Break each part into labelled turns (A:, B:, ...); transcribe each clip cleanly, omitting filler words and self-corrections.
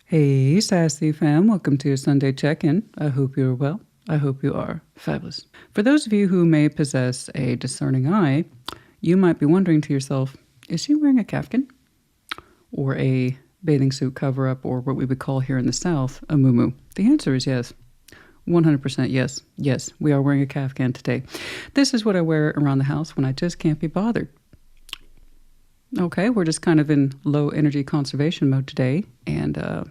A: Hey, Sassy fam, welcome to your Sunday check-in. I hope you're well. I hope you are fabulous. For those of you who may possess a discerning eye, you might be wondering to yourself, is she wearing a kaftan? Or a bathing suit cover-up, or what we would call here in the South, a muumuu? The answer is yes. 100% yes. Yes, we are wearing a kaftan today. This is what I wear around the house when I just can't be bothered. Okay, we're just kind of in low energy conservation mode today, and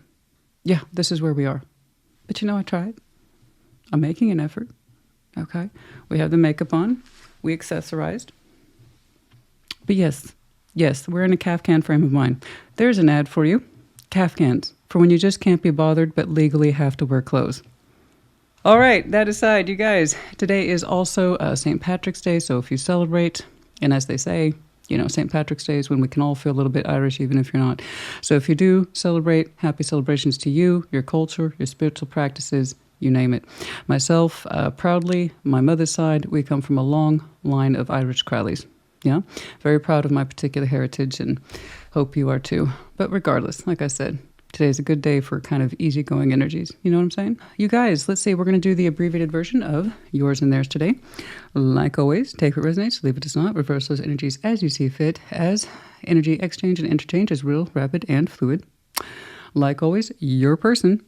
A: yeah, this is where we are. But you know, I tried. I'm making an effort. Okay, we have the makeup on, we accessorized. But yes, we're in a kaftan frame of mind. There's an ad for you. Kaftans, for when you just can't be bothered but legally have to wear clothes. All right, that aside, you guys, today is also St. Patrick's Day, so if you celebrate, and as they say, you know, St. Patrick's Day is when we can all feel a little bit Irish, even if you're not. So if you do celebrate, happy celebrations to you, your culture, your spiritual practices, you name it. Myself, proudly, my mother's side, we come from a long line of Irish Crowleys. Yeah, very proud of my particular heritage and hope you are too. But regardless, like I said, today's a good day for kind of easygoing energies. You know what I'm saying? You guys, let's see. We're going to do the abbreviated version of yours and theirs today. Like always, take what resonates, leave what does not. Reverse those energies as you see fit, as energy exchange and interchange is real, rapid, and fluid. Like always, your person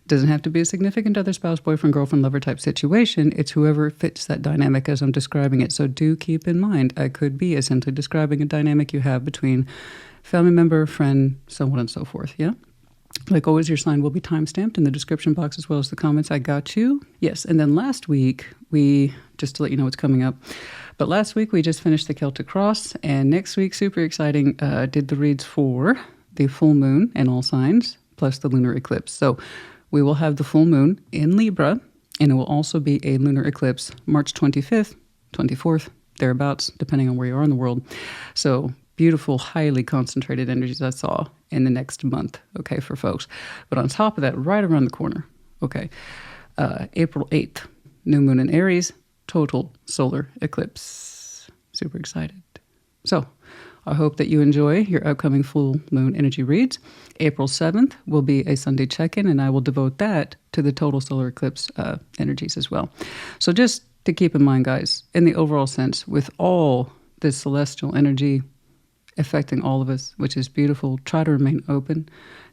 A: doesn't have to be a significant other, spouse, boyfriend, girlfriend, lover type situation. It's whoever fits that dynamic as I'm describing it. So do keep in mind, I could be essentially describing a dynamic you have between family member, friend, so on and so forth. Yeah? Like always, your sign will be time-stamped in the description box as well as the comments. I got you. Yes, and then last week, just to let you know what's coming up, but last week we just finished the Celtic Cross, and next week, super exciting, did the reads for the full moon and all signs, plus the lunar eclipse. So we will have the full moon in Libra, and it will also be a lunar eclipse March 25th, 24th, thereabouts, depending on where you are in the world. So beautiful, highly concentrated energies I saw in the next month, okay, for folks. But on top of that, right around the corner, okay, April 8th, new moon in Aries, total solar eclipse. Super excited. So I hope that you enjoy your upcoming full moon energy reads. April 7th will be a Sunday check-in, and I will devote that to the total solar eclipse energies as well. So just to keep in mind, guys, in the overall sense, with all this celestial energy affecting all of us, which is beautiful. Try to remain open.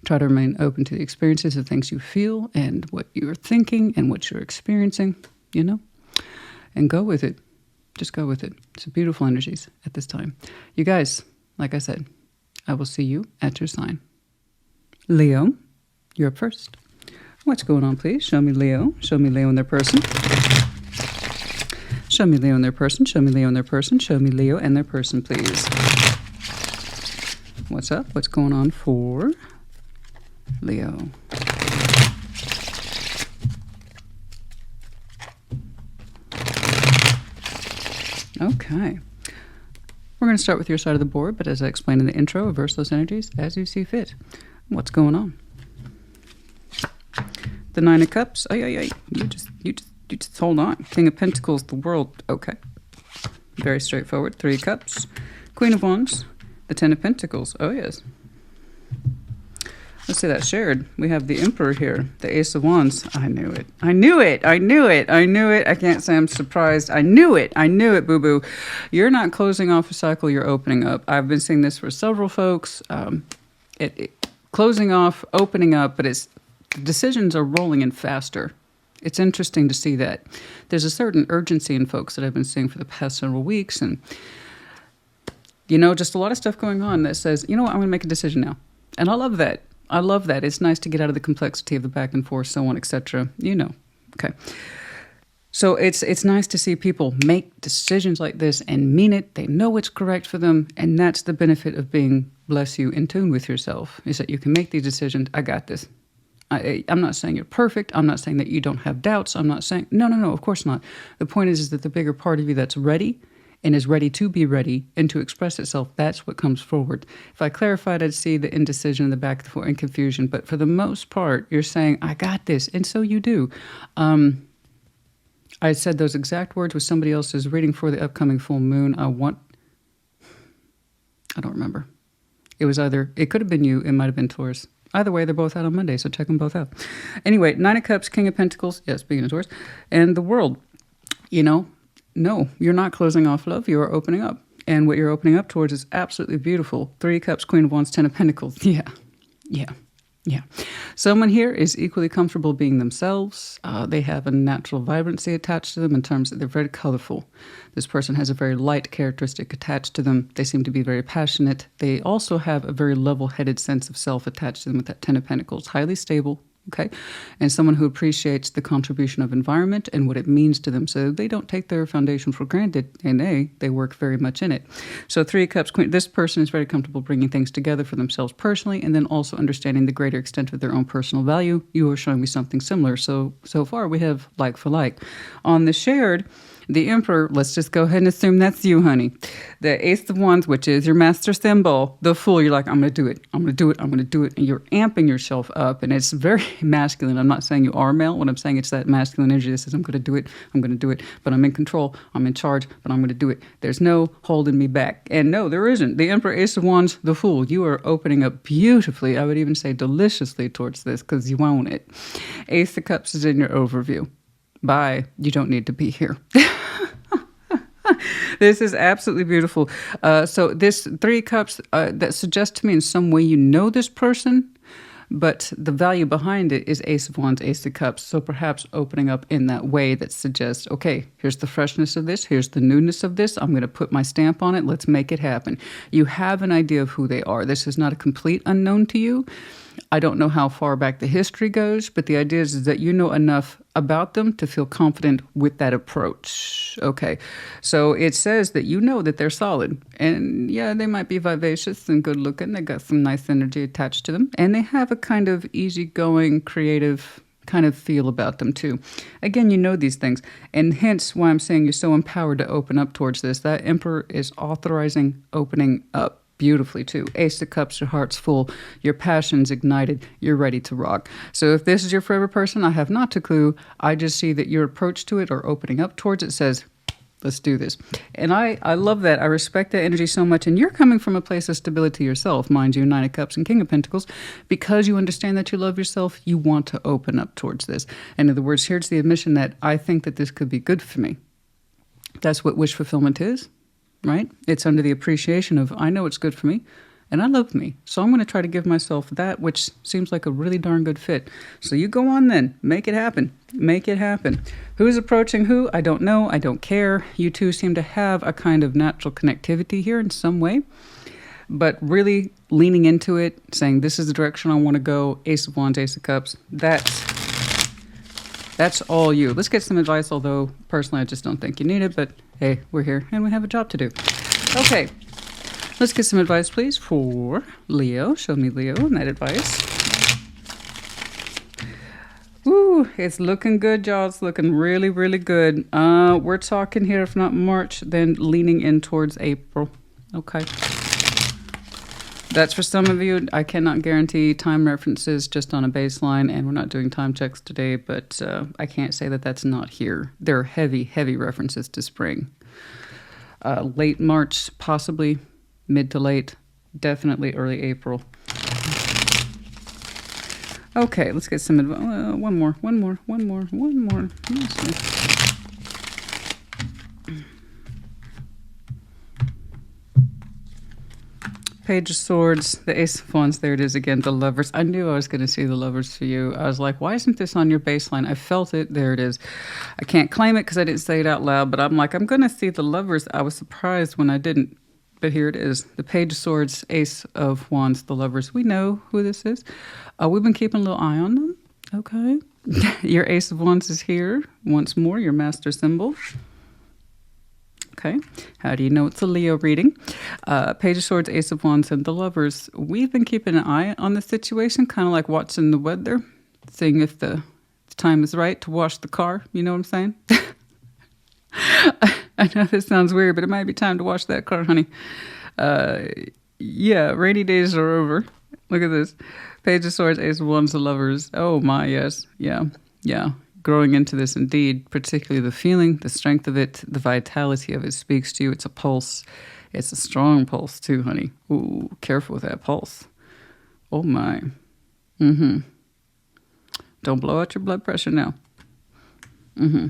A: Try to remain open to the experiences of things you feel and what you're thinking and what you're experiencing, you know, and go with it. Just go with it. It's beautiful energies at this time. You guys, like I said, I will see you at your sign. Leo, you're up first. What's going on, please? Show me Leo. Show me Leo in their person. Show me Leo in their person. Show me Leo in their person. Show me Leo and their person, please. What's up? What's going on for Leo? Okay. We're going to start with your side of the board, but as I explained in the intro, reverse those energies as you see fit. What's going on? The Nine of Cups. You just hold on. King of Pentacles, the World. Okay. Very straightforward. Three of Cups. Queen of Wands. The Ten of Pentacles. Oh, yes. Let's say that's shared. We have the Emperor here. The Ace of Wands. I knew it. I knew it. I knew it. I knew it. I can't say I'm surprised. I knew it. I knew it, boo-boo. You're not closing off a cycle. You're opening up. I've been seeing this for several folks. Closing off, opening up, but decisions are rolling in faster. It's interesting to see that. There's a certain urgency in folks that I've been seeing for the past several weeks, and you know, just a lot of stuff going on that says, you know what, I'm going to make a decision now. And I love that. I love that. It's nice to get out of the complexity of the back and forth, so on, etc. You know. Okay. So it's nice to see people make decisions like this and mean it. They know it's correct for them. And that's the benefit of being, bless you, in tune with yourself, is that you can make these decisions. I got this. I'm not saying you're perfect. I'm not saying that you don't have doubts. I'm not saying, no, of course not. The point is that the bigger part of you that's ready and is ready to be ready and to express itself, that's what comes forward. If I clarified, I'd see the indecision in the back and confusion. But for the most part, you're saying, I got this. And so you do. I said those exact words with somebody else's reading for the upcoming full moon. I don't remember. It could have been you. It might have been Taurus. Either way, they're both out on Monday, so check them both out. Anyway, Nine of Cups, King of Pentacles, yes, speaking of Taurus, and the World. You know, no, you're not closing off love. You are opening up. And what you're opening up towards is absolutely beautiful. Three of Cups, Queen of Wands, 10 of Pentacles. Yeah. Someone here is equally comfortable being themselves. They have a natural vibrancy attached to them in terms that they're very colorful. This person has a very light characteristic attached to them. They seem to be very passionate. They also have a very level-headed sense of self attached to them with that 10 of Pentacles. Highly stable. Okay, and someone who appreciates the contribution of environment and what it means to them. So they don't take their foundation for granted, and they work very much in it. So Three of Cups, Queen, this person is very comfortable bringing things together for themselves personally, and then also understanding the greater extent of their own personal value. You are showing me something similar. So far we have like for like. On the shared, the Emperor, let's just go ahead and assume that's you, honey. The Ace of Wands, which is your master symbol. The Fool, you're like, I'm going to do it. I'm going to do it. I'm going to do it. And you're amping yourself up. And it's very masculine. I'm not saying you are male. What I'm saying, it's that masculine energy that says, I'm going to do it. I'm going to do it. But I'm in control. I'm in charge. But I'm going to do it. There's no holding me back. And no, there isn't. The Emperor, Ace of Wands, the Fool. You are opening up beautifully. I would even say deliciously towards this because you own it. Ace of Cups is in your overview. Bye. You don't need to be here. This is absolutely beautiful. So this Three of Cups, that suggests to me in some way you know this person, but the value behind it is Ace of Wands, Ace of Cups. So perhaps opening up in that way that suggests, okay, here's the freshness of this. Here's the newness of this. I'm going to put my stamp on it. Let's make it happen. You have an idea of who they are. This is not a complete unknown to you. I don't know how far back the history goes, but the idea is that you know enough about them to feel confident with that approach. Okay, so it says that you know that they're solid. And yeah, they might be vivacious and good looking. They got some nice energy attached to them. And they have a kind of easygoing, creative kind of feel about them too. Again, you know these things. And hence why I'm saying you're so empowered to open up towards this. That Emperor is authorizing opening up. Beautifully too. Ace of Cups, your heart's full, your passion's ignited, you're ready to rock. So if this is your forever person, I have not a clue. I just see that your approach to it or opening up towards it says, let's do this. And I love that. I respect that energy so much. And you're coming from a place of stability yourself, mind you, Nine of Cups and King of Pentacles, because you understand that you love yourself, you want to open up towards this. In other words, here's the admission that I think that this could be good for me. That's what wish fulfillment is. Right? It's under the appreciation of, I know it's good for me and I love me. So I'm going to try to give myself that, which seems like a really darn good fit. So you go on then. Make it happen. Make it happen. Who's approaching who? I don't know. I don't care. You two seem to have a kind of natural connectivity here in some way. But really leaning into it, saying this is the direction I want to go. Ace of Wands, Ace of Cups. That's all you. Let's get some advice, although personally I just don't think you need it. But hey, we're here and we have a job to do. Okay, let's get some advice, please, for Leo. Show me Leo and that advice. Ooh, it's looking good, y'all. It's looking really, really good. We're talking here, if not March, then leaning in towards April. Okay. That's for some of you. I cannot guarantee time references just on a baseline, and we're not doing time checks today, but I can't say that that's not here. There are heavy, heavy references to spring. Late March, possibly mid to late, definitely early April. Okay, let's get some advice. One more. Let's see. Page of Swords, the Ace of Wands, there it is again, the Lovers. I knew I was going to see the Lovers for you. I was like, why isn't this on your baseline? I felt it. There it is. I can't claim it because I didn't say it out loud, but I'm like, I'm going to see the Lovers. I was surprised when I didn't, but here it is. The Page of Swords, Ace of Wands, the Lovers. We know who this is. We've been keeping a little eye on them. Okay. Your Ace of Wands is here once more, your master symbol. Okay, how do you know it's a Leo reading? Page of Swords, Ace of Wands, and the Lovers. We've been keeping an eye on the situation, kind of like watching the weather, seeing if the time is right to wash the car. You know what I'm saying? I know this sounds weird, but it might be time to wash that car, honey. Yeah, rainy days are over. Look at this. Page of Swords, Ace of Wands, the Lovers. Oh my, yes. Yeah. Growing into this indeed, particularly the feeling, the strength of it, the vitality of it speaks to you. It's a pulse. It's a strong pulse too, honey. Ooh, careful with that pulse. Oh my. Mm-hmm. Don't blow out your blood pressure now. Mm-hmm.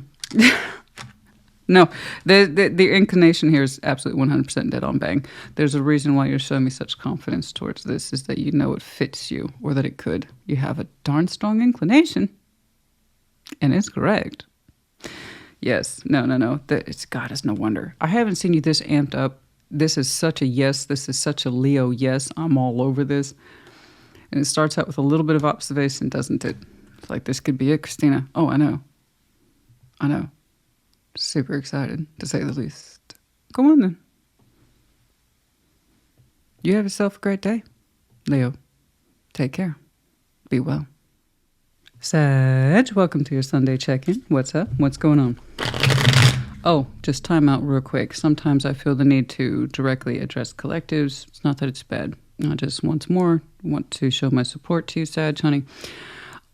A: No, the inclination here is absolutely 100% dead on bang. There's a reason why you're showing me such confidence towards this, is that you know it fits you, or that it could. You have a darn strong inclination, and it's correct. Yes, no. God, it's no wonder. I haven't seen you this amped up. This is such a yes. This is such a Leo yes. I'm all over this. And it starts out with a little bit of observation, doesn't it? It's like, this could be it, Christina. Oh, I know. Super excited, to say the least. Go on then. You have yourself a great day, Leo. Take care. Be well. Sag, welcome to your Sunday check-in. What's up? What's going on? Oh, just time out real quick. Sometimes I feel the need to directly address collectives. It's not that it's bad. I just once more want to show my support to you, Sag, honey.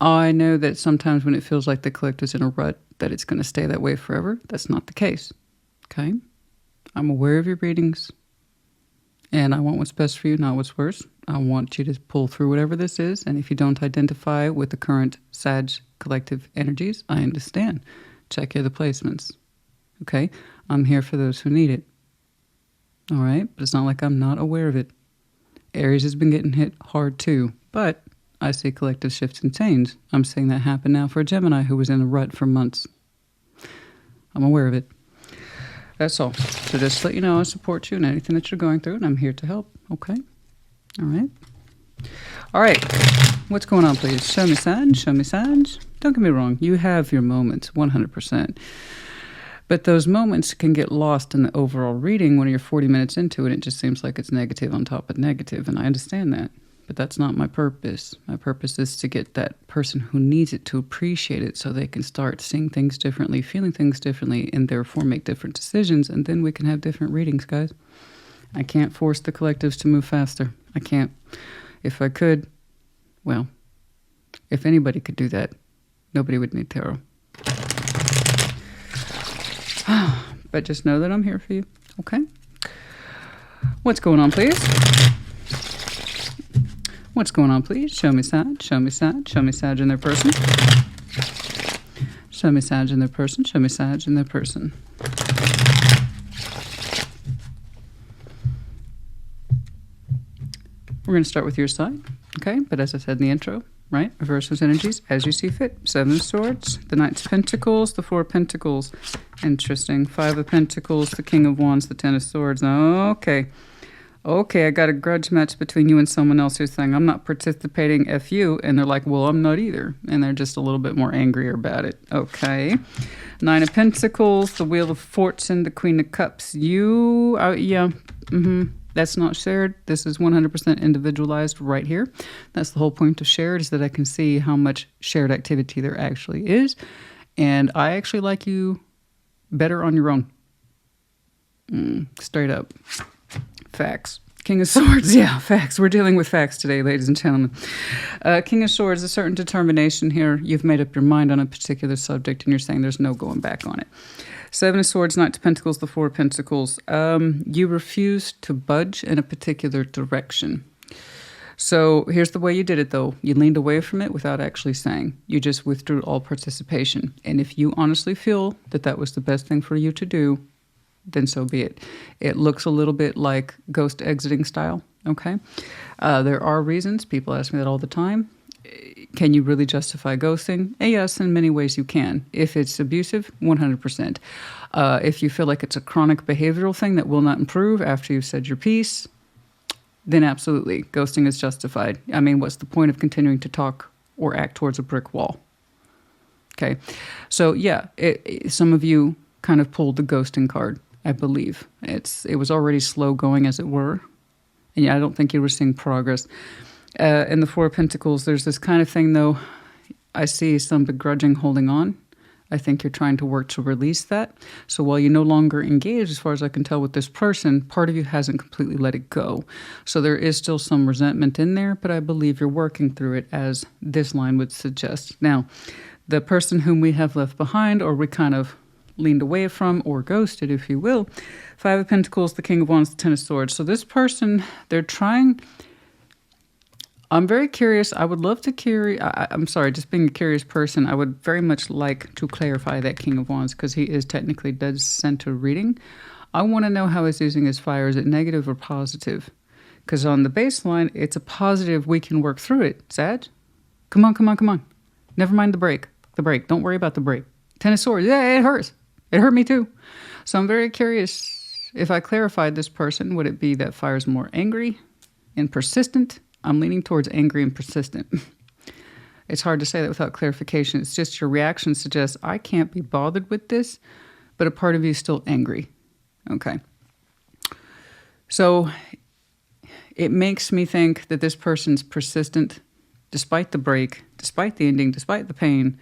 A: I know that sometimes when it feels like the collective's in a rut, that it's going to stay that way forever. That's not the case. Okay? I'm aware of your readings, and I want what's best for you, not what's worse. I want you to pull through whatever this is, and if you don't identify with the current Sag collective energies, I understand. Check your other placements. Okay? I'm here for those who need it. All right? But it's not like I'm not aware of it. Aries has been getting hit hard too, but I see collective shifts and change. I'm seeing that happen now for a Gemini who was in a rut for months. I'm aware of it. That's all. So just to let you know, I support you in anything that you're going through, and I'm here to help. Okay? All right? All right. What's going on, please? Show me Sag. Show me Sag. Don't get me wrong. You have your moments, 100%. But those moments can get lost in the overall reading when you're 40 minutes into it. It just seems like it's negative on top of negative, and I understand that. But that's not my purpose. My purpose is to get that person who needs it to appreciate it so they can start seeing things differently, feeling things differently, and therefore make different decisions. And then we can have different readings, guys. I can't force the collectives to move faster. I can't. If I could, well, if anybody could do that, nobody would need tarot. But just know that I'm here for you, okay? What's going on, please? What's going on, please? Show me Sag. Show me Sag. Show me Sag in their person. Show me Sag in their person. Show me Sag in their person. We're going to start with your side, okay? But as I said in the intro, right? Reverse those energies as you see fit. 7 of Swords, the Knight of Pentacles, the 4 of Pentacles. Interesting. 5 of Pentacles, the King of Wands, the 10 of Swords. Okay. Okay, I got a grudge match between you and someone else who's saying, I'm not participating, F you. And they're like, well, I'm not either. And they're just a little bit more angrier about it. Okay. 9 of Pentacles, the Wheel of Fortune, the Queen of Cups. You, that's not shared. This is 100% individualized right here. That's the whole point of shared, is that I can see how much shared activity there actually is. And I actually like you better on your own. Straight up. Facts. King of Swords. Yeah, facts. We're dealing with facts today, ladies and gentlemen. King of Swords, a certain determination here. You've made up your mind on a particular subject, and you're saying there's no going back on it. 7 of Swords, Knight of Pentacles, the 4 of Pentacles. You refuse to budge in a particular direction. So here's the way you did it, though. You leaned away from it without actually saying. You just withdrew all participation. And if you honestly feel that that was the best thing for you to do, then so be it. It looks a little bit like ghost exiting style, okay? There are reasons. People ask me that all the time. Can you really justify ghosting? Yes, in many ways you can. If it's abusive, 100%. If you feel like it's a chronic behavioral thing that will not improve after you've said your piece, then absolutely, ghosting is justified. I mean, what's the point of continuing to talk or act towards a brick wall? Okay, so yeah, some of you kind of pulled the ghosting card, I believe. It was already slow going, as it were. And yeah, I don't think you were seeing progress. In the 4 of Pentacles, there's this kind of thing, though. I see some begrudging holding on. I think you're trying to work to release that. So while you're no longer engaged, as far as I can tell with this person, part of you hasn't completely let it go. So there is still some resentment in there, but I believe you're working through it, as this line would suggest. Now, the person whom we have left behind, or we kind of leaned away from, or ghosted, if you will. 5 of Pentacles, the King of Wands, the 10 of Swords. So this person, they're trying, I'm very curious. I would love to I'm sorry, just being a curious person, I would very much like to clarify that King of Wands because he is technically dead center reading. I want to know how he's using his fire. Is it negative or positive? Because on the baseline, it's a positive. We can work through it. Sag? Come on, come on, come on. Never mind the break. The break. Don't worry about the break. Ten of Swords. Yeah, it hurts. It hurt me too. So I'm very curious. If I clarified this person, would it be that fire is more angry and persistent? I'm leaning towards angry and persistent. It's hard to say that without clarification. It's just your reaction suggests, I can't be bothered with this, but a part of you is still angry. Okay. So it makes me think that this person's persistent, despite the break, despite the ending, despite the pain,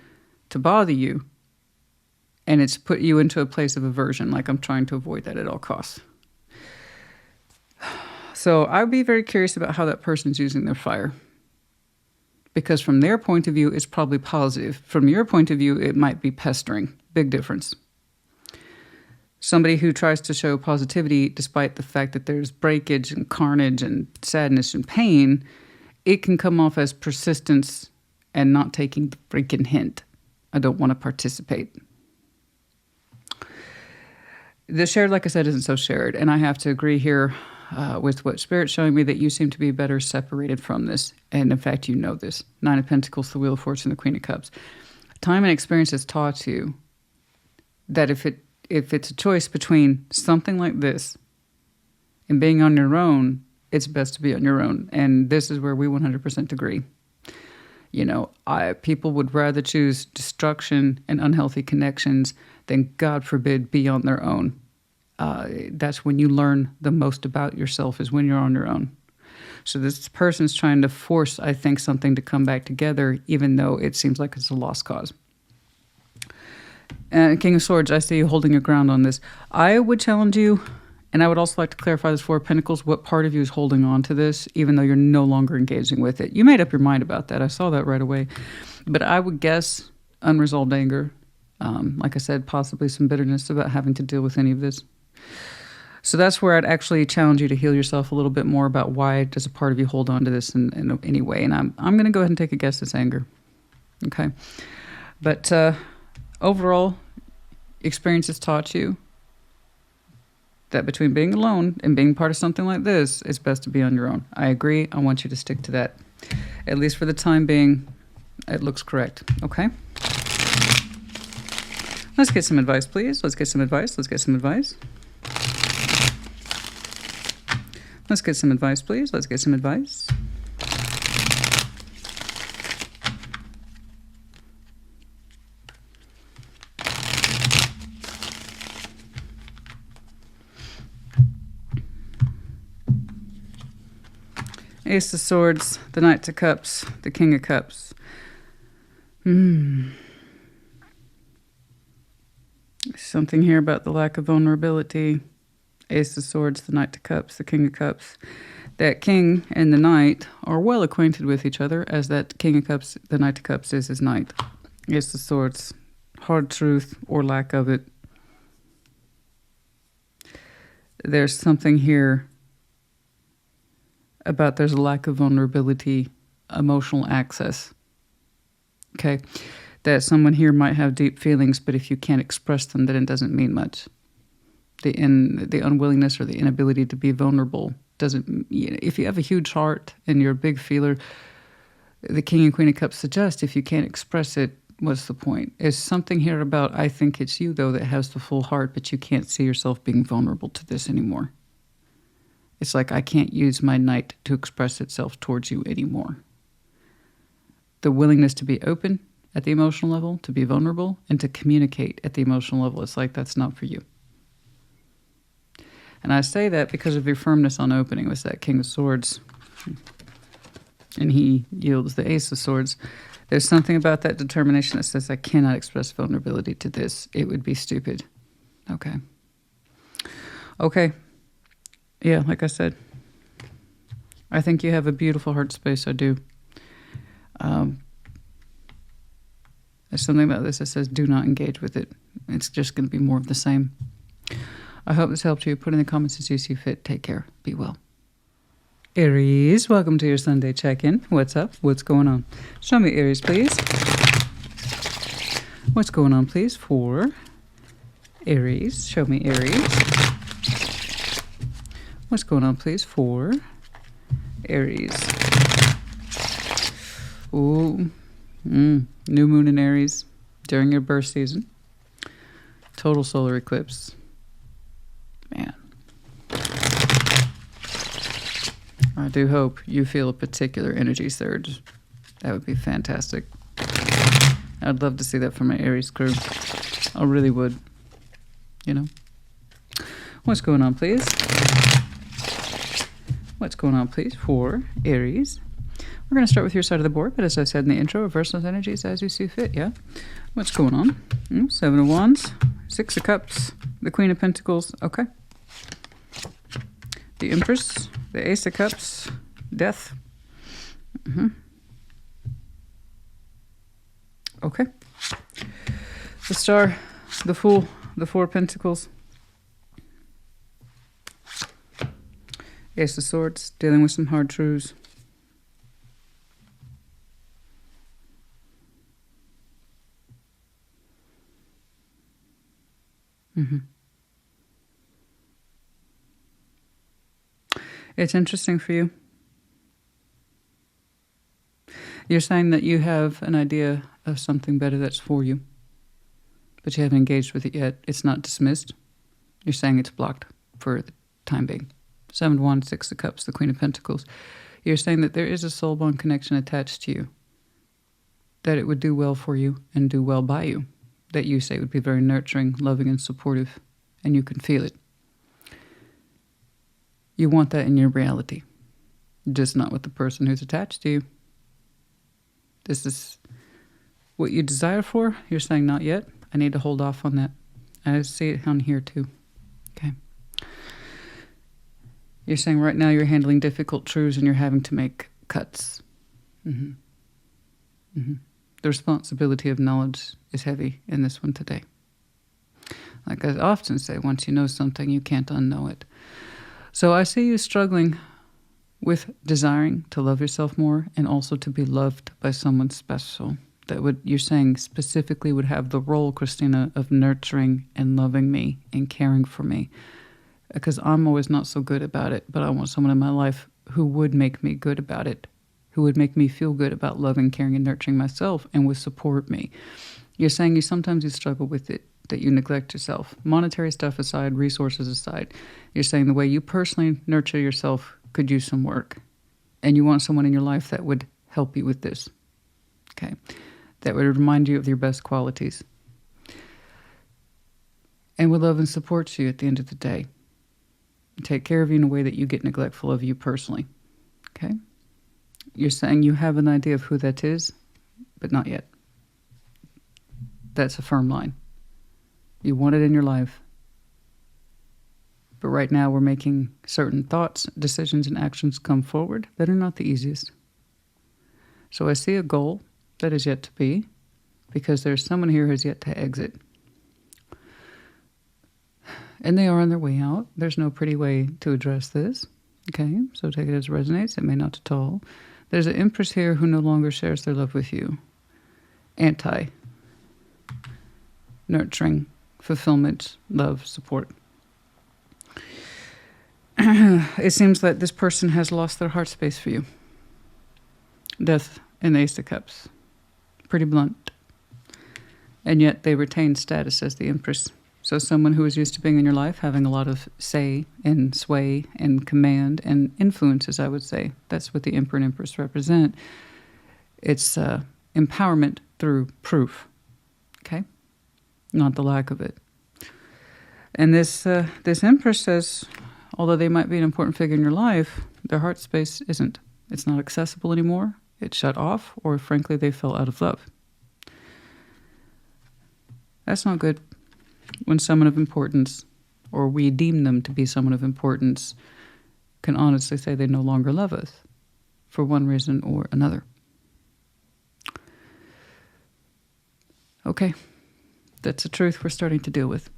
A: to bother you. And it's put you into a place of aversion, like I'm trying to avoid that at all costs. So I'd be very curious about how that person's using their fire. Because from their point of view, it's probably positive. From your point of view, it might be pestering. Big difference. Somebody who tries to show positivity despite the fact that there's breakage and carnage and sadness and pain, it can come off as persistence and not taking the freaking hint. I don't want to participate. The shared, like I said, isn't so shared. And I have to agree here with what Spirit's showing me that you seem to be better separated from this. And in fact, you know this. Nine of Pentacles, the Wheel of Fortune, the Queen of Cups. Time and experience has taught you that if it's a choice between something like this and being on your own, it's best to be on your own. And this is where we 100% agree. You know, people would rather choose destruction and unhealthy connections than, God forbid, be on their own. That's when you learn the most about yourself, is when you're on your own. So this person's trying to force, I think, something to come back together, even though it seems like it's a lost cause. And King of Swords, I see you holding your ground on this. I would challenge you, and I would also like to clarify this Four of Pentacles, what part of you is holding on to this, even though you're no longer engaging with it. You made up your mind about that. I saw that right away. But I would guess unresolved anger. Like I said, possibly some bitterness about having to deal with any of this. So that's where I'd actually challenge you to heal yourself a little bit more about why does a part of you hold on to this in any way. And I'm going to go ahead and take a guess it's anger. Okay. But overall, experience has taught you that between being alone and being part of something like this, it's best to be on your own. I agree. I want you to stick to that. At least for the time being, it looks correct. Okay? Let's get some advice, please. Let's get some advice. Let's get some advice. Let's get some advice, please. Let's get some advice. Ace of Swords, the Knight of Cups, the King of Cups. Something here about the lack of vulnerability. Ace of Swords, the Knight of Cups, the King of Cups. That King and the Knight are well acquainted with each other, as that King of Cups, the Knight of Cups, is his Knight. Ace of Swords, hard truth or lack of it. There's something here about there's a lack of vulnerability, emotional access. Okay? That someone here might have deep feelings, but if you can't express them, then it doesn't mean much. The unwillingness or the inability to be vulnerable doesn't... If you have a huge heart and you're a big feeler, the King and Queen of Cups suggest if you can't express it, what's the point? There's something here about, I think it's you, though, that has the full heart, but you can't see yourself being vulnerable to this anymore. It's like, I can't use my Knight to express itself towards you anymore. The willingness to be open at the emotional level, to be vulnerable, and to communicate at the emotional level, it's like, that's not for you. And I say that because of your firmness on opening with that King of Swords. And he yields the Ace of Swords. There's something about that determination that says, I cannot express vulnerability to this. It would be stupid. Okay. Okay. Yeah, like I said, I think you have a beautiful heart space. I do. There's something about this that says, do not engage with it. It's just going to be more of the same. I hope this helped you. Put in the comments as you see fit. Take care. Be well. Aries, welcome to your Sunday check-in. What's up? What's going on? Show me Aries, please. What's going on, please, for Aries? Show me Aries. What's going on, please, for Aries? Ooh, new moon in Aries during your birth season. Total solar eclipse. Man. I do hope you feel a particular energy surge. That would be fantastic. I'd love to see that from my Aries crew. I really would. You know? What's going on, please? What's going on, please, for Aries? We're going to start with your side of the board, but as I said in the intro, reverse those energies as you see fit, yeah? What's going on? Seven of Wands, Six of Cups, the Queen of Pentacles, okay. The Empress, the Ace of Cups, Death. Okay. The Star, the Fool, the Four of Pentacles. Ace of Swords, dealing with some hard truths. It's interesting for you. You're saying that you have an idea of something better that's for you, but you haven't engaged with it yet. It's not dismissed. You're saying it's blocked for the time being. Seven of Wands, Six of Cups, the Queen of Pentacles. You're saying that there is a soul bond connection attached to you, that it would do well for you and do well by you, that you say would be very nurturing, loving, and supportive, and you can feel it. You want that in your reality, just not with the person who's attached to you. This is what you desire for. You're saying not yet. I need to hold off on that. I see it on here too. Okay. You're saying right now you're handling difficult truths and you're having to make cuts. The responsibility of knowledge is heavy in this one today. Like I often say, once you know something, you can't unknow it. So I see you struggling with desiring to love yourself more and also to be loved by someone special that would, you're saying specifically would have the role, Christina, of nurturing and loving me and caring for me. Because I'm always not so good about it, but I want someone in my life who would make me good about it, who would make me feel good about loving, caring, and nurturing myself and would support me. You're saying you struggle with it, that you neglect yourself. Monetary stuff aside, resources aside, you're saying the way you personally nurture yourself could use some work. And you want someone in your life that would help you with this. Okay. That would remind you of your best qualities. And would love and support you at the end of the day. Take care of you in a way that you get neglectful of you personally. Okay. You're saying you have an idea of who that is, but not yet. That's a firm line. You want it in your life. But right now we're making certain thoughts, decisions, and actions come forward that are not the easiest. So I see a goal that is yet to be, because there's someone here who's yet to exit. And they are on their way out. There's no pretty way to address this. Okay, so take it as it resonates. It may not at all. There's an Empress here who no longer shares their love with you. Nurturing, fulfillment, love, support. It seems that this person has lost their heart space for you. Death and Ace of Cups. Pretty blunt. And yet they retain status as the Empress. So someone who is used to being in your life, having a lot of say and sway and command and influence, as I would say. That's what the Emperor and Empress represent. It's empowerment through proof. Okay? Not the lack of it. And this Empress says, although they might be an important figure in your life, their heart space isn't. It's not accessible anymore. It's shut off, or frankly, they fell out of love. That's not good. When someone of importance, or we deem them to be someone of importance, can honestly say they no longer love us for one reason or another. Okay, that's the truth we're starting to deal with.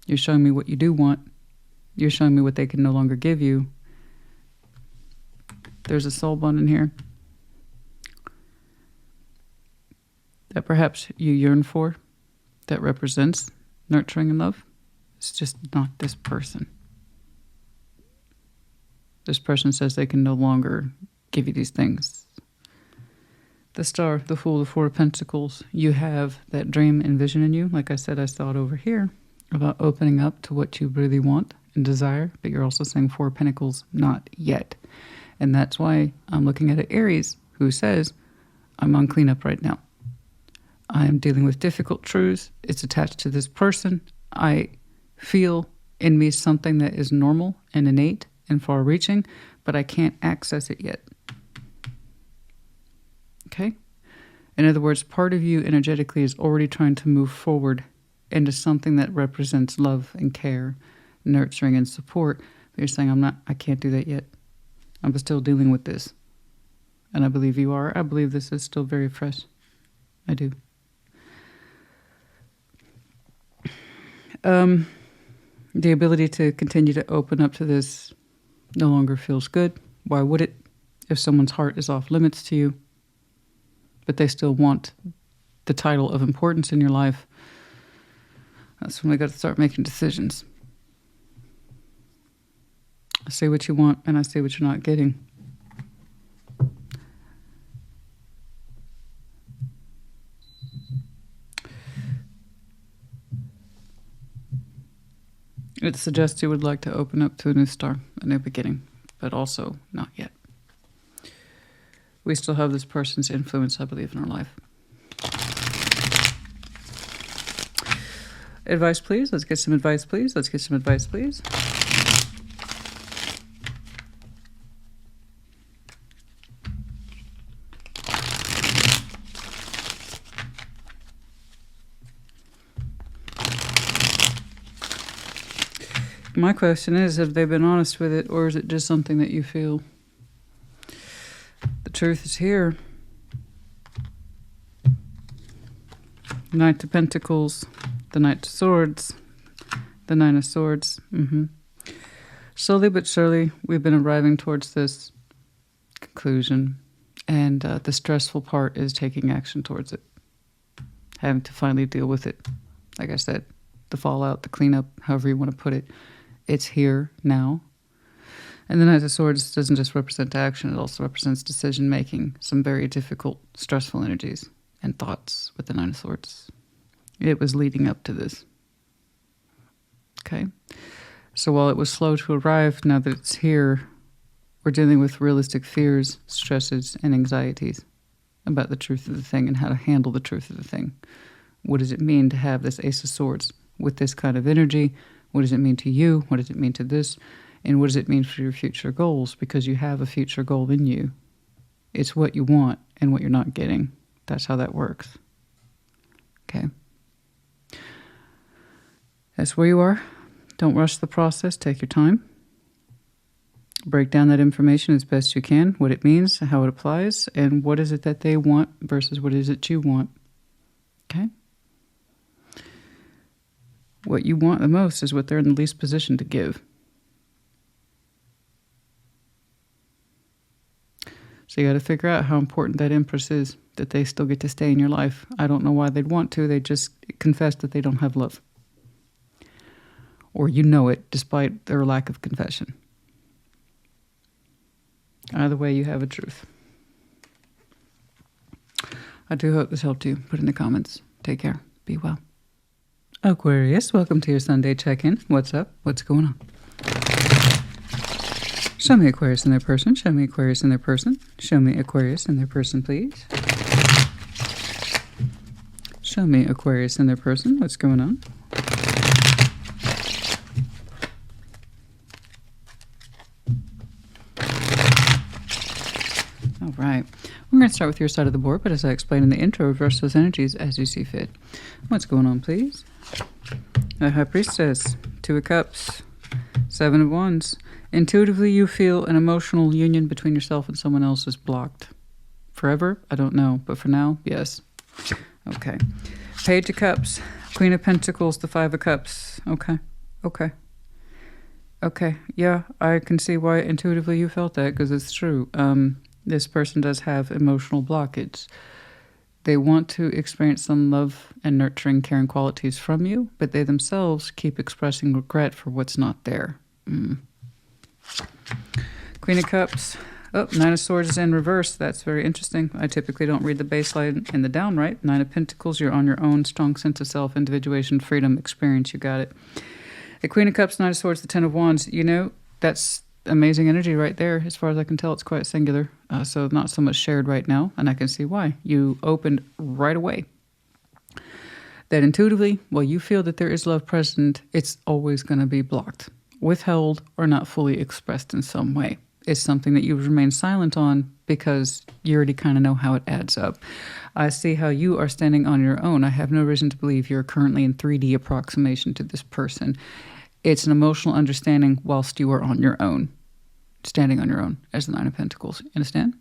A: You're showing me what you do want. You're showing me what they can no longer give you. There's a soul bond in here that perhaps you yearn for, that represents nurturing and love. It's just not this person. This person says they can no longer give you these things. The Star, the Fool, the Four of Pentacles. You have that dream and vision in you. Like I said, I saw it over here about opening up to what you really want and desire, but you're also saying Four of Pentacles, not yet. And that's why I'm looking at an Aries who says, I'm on cleanup right now. I am dealing with difficult truths. It's attached to this person. I feel in me something that is normal and innate and far-reaching, but I can't access it yet. Okay? In other words, part of you energetically is already trying to move forward into something that represents love and care, nurturing and support. But you're saying, I can't do that yet. I'm still dealing with this. And I believe you are. I believe this is still very fresh. I do. The ability to continue to open up to this no longer feels good. Why would it? If someone's heart is off limits to you, but they still want the title of importance in your life, that's when we got to start making decisions. I say what you want, and I say what you're not getting. It suggests you would like to open up to a new start, a new beginning, but also not yet. We still have this person's influence, I believe, in our life. Advice, please. Let's get some advice, please. Let's get some advice, please. My question is, have they been honest with it, or is it just something that you feel? The truth is here. Knight of Pentacles, the Knight of Swords, the Nine of Swords. Slowly but surely, we've been arriving towards this conclusion, and the stressful part is taking action towards it. Having to finally deal with it. Like I said, the fallout, the cleanup, however you want to put it. It's here now. And the Knight of Swords doesn't just represent action, it also represents decision-making, some very difficult, stressful energies and thoughts with the Nine of Swords. It was leading up to this. Okay? So while it was slow to arrive, now that it's here, we're dealing with realistic fears, stresses, and anxieties about the truth of the thing and how to handle the truth of the thing. What does it mean to have this Ace of Swords with this kind of energy? What does it mean to you? What does it mean to this? And what does it mean for your future goals? Because you have a future goal in you. It's what you want and what you're not getting. That's how that works. Okay? That's where you are. Don't rush the process. Take your time. Break down that information as best you can, what it means, how it applies, and what is it that they want versus what is it you want. Okay? What you want the most is what they're in the least position to give. So you got to figure out how important that Empress is, that they still get to stay in your life. I don't know why they'd want to. They just confess that they don't have love. Or you know it, despite their lack of confession. Either way, you have a truth. I do hope this helped you. Put in the comments. Take care. Be well. Aquarius, welcome to your Sunday check-in. What's up? What's going on? Show me Aquarius in their person. Show me Aquarius in their person. Show me Aquarius in their person, please. Show me Aquarius in their person. What's going on? All right. We're going to start with your side of the board, but as I explained in the intro, reverse those energies as you see fit. What's going on, please? The High Priestess, Two of Cups, Seven of Wands. Intuitively, you feel an emotional union between yourself and someone else is blocked. Forever? I don't know, but for now, yes. Okay. Page of Cups, Queen of Pentacles, the Five of Cups. Okay. Okay. Yeah, I can see why intuitively you felt that, because it's true. This person does have emotional blockage. They want to experience some love and nurturing, caring qualities from you, but they themselves keep expressing regret for what's not there. Queen of Cups. Oh, Nine of Swords is in reverse. That's very interesting. I typically don't read the baseline in the downright. Nine of Pentacles, you're on your own. Strong sense of self, individuation, freedom, experience. You got it. The Queen of Cups, Nine of Swords, the Ten of Wands. You know, that's amazing energy right there. As far as I can tell, it's quite singular. So not so much shared right now. And I can see why. You opened right away. That intuitively, while you feel that there is love present, it's always going to be blocked, withheld, or not fully expressed in some way. It's something that you remain silent on because you already kind of know how it adds up. I see how you are standing on your own. I have no reason to believe you're currently in 3D approximation to this person. It's an emotional understanding whilst you are on your own, standing on your own as the Nine of Pentacles. Understand?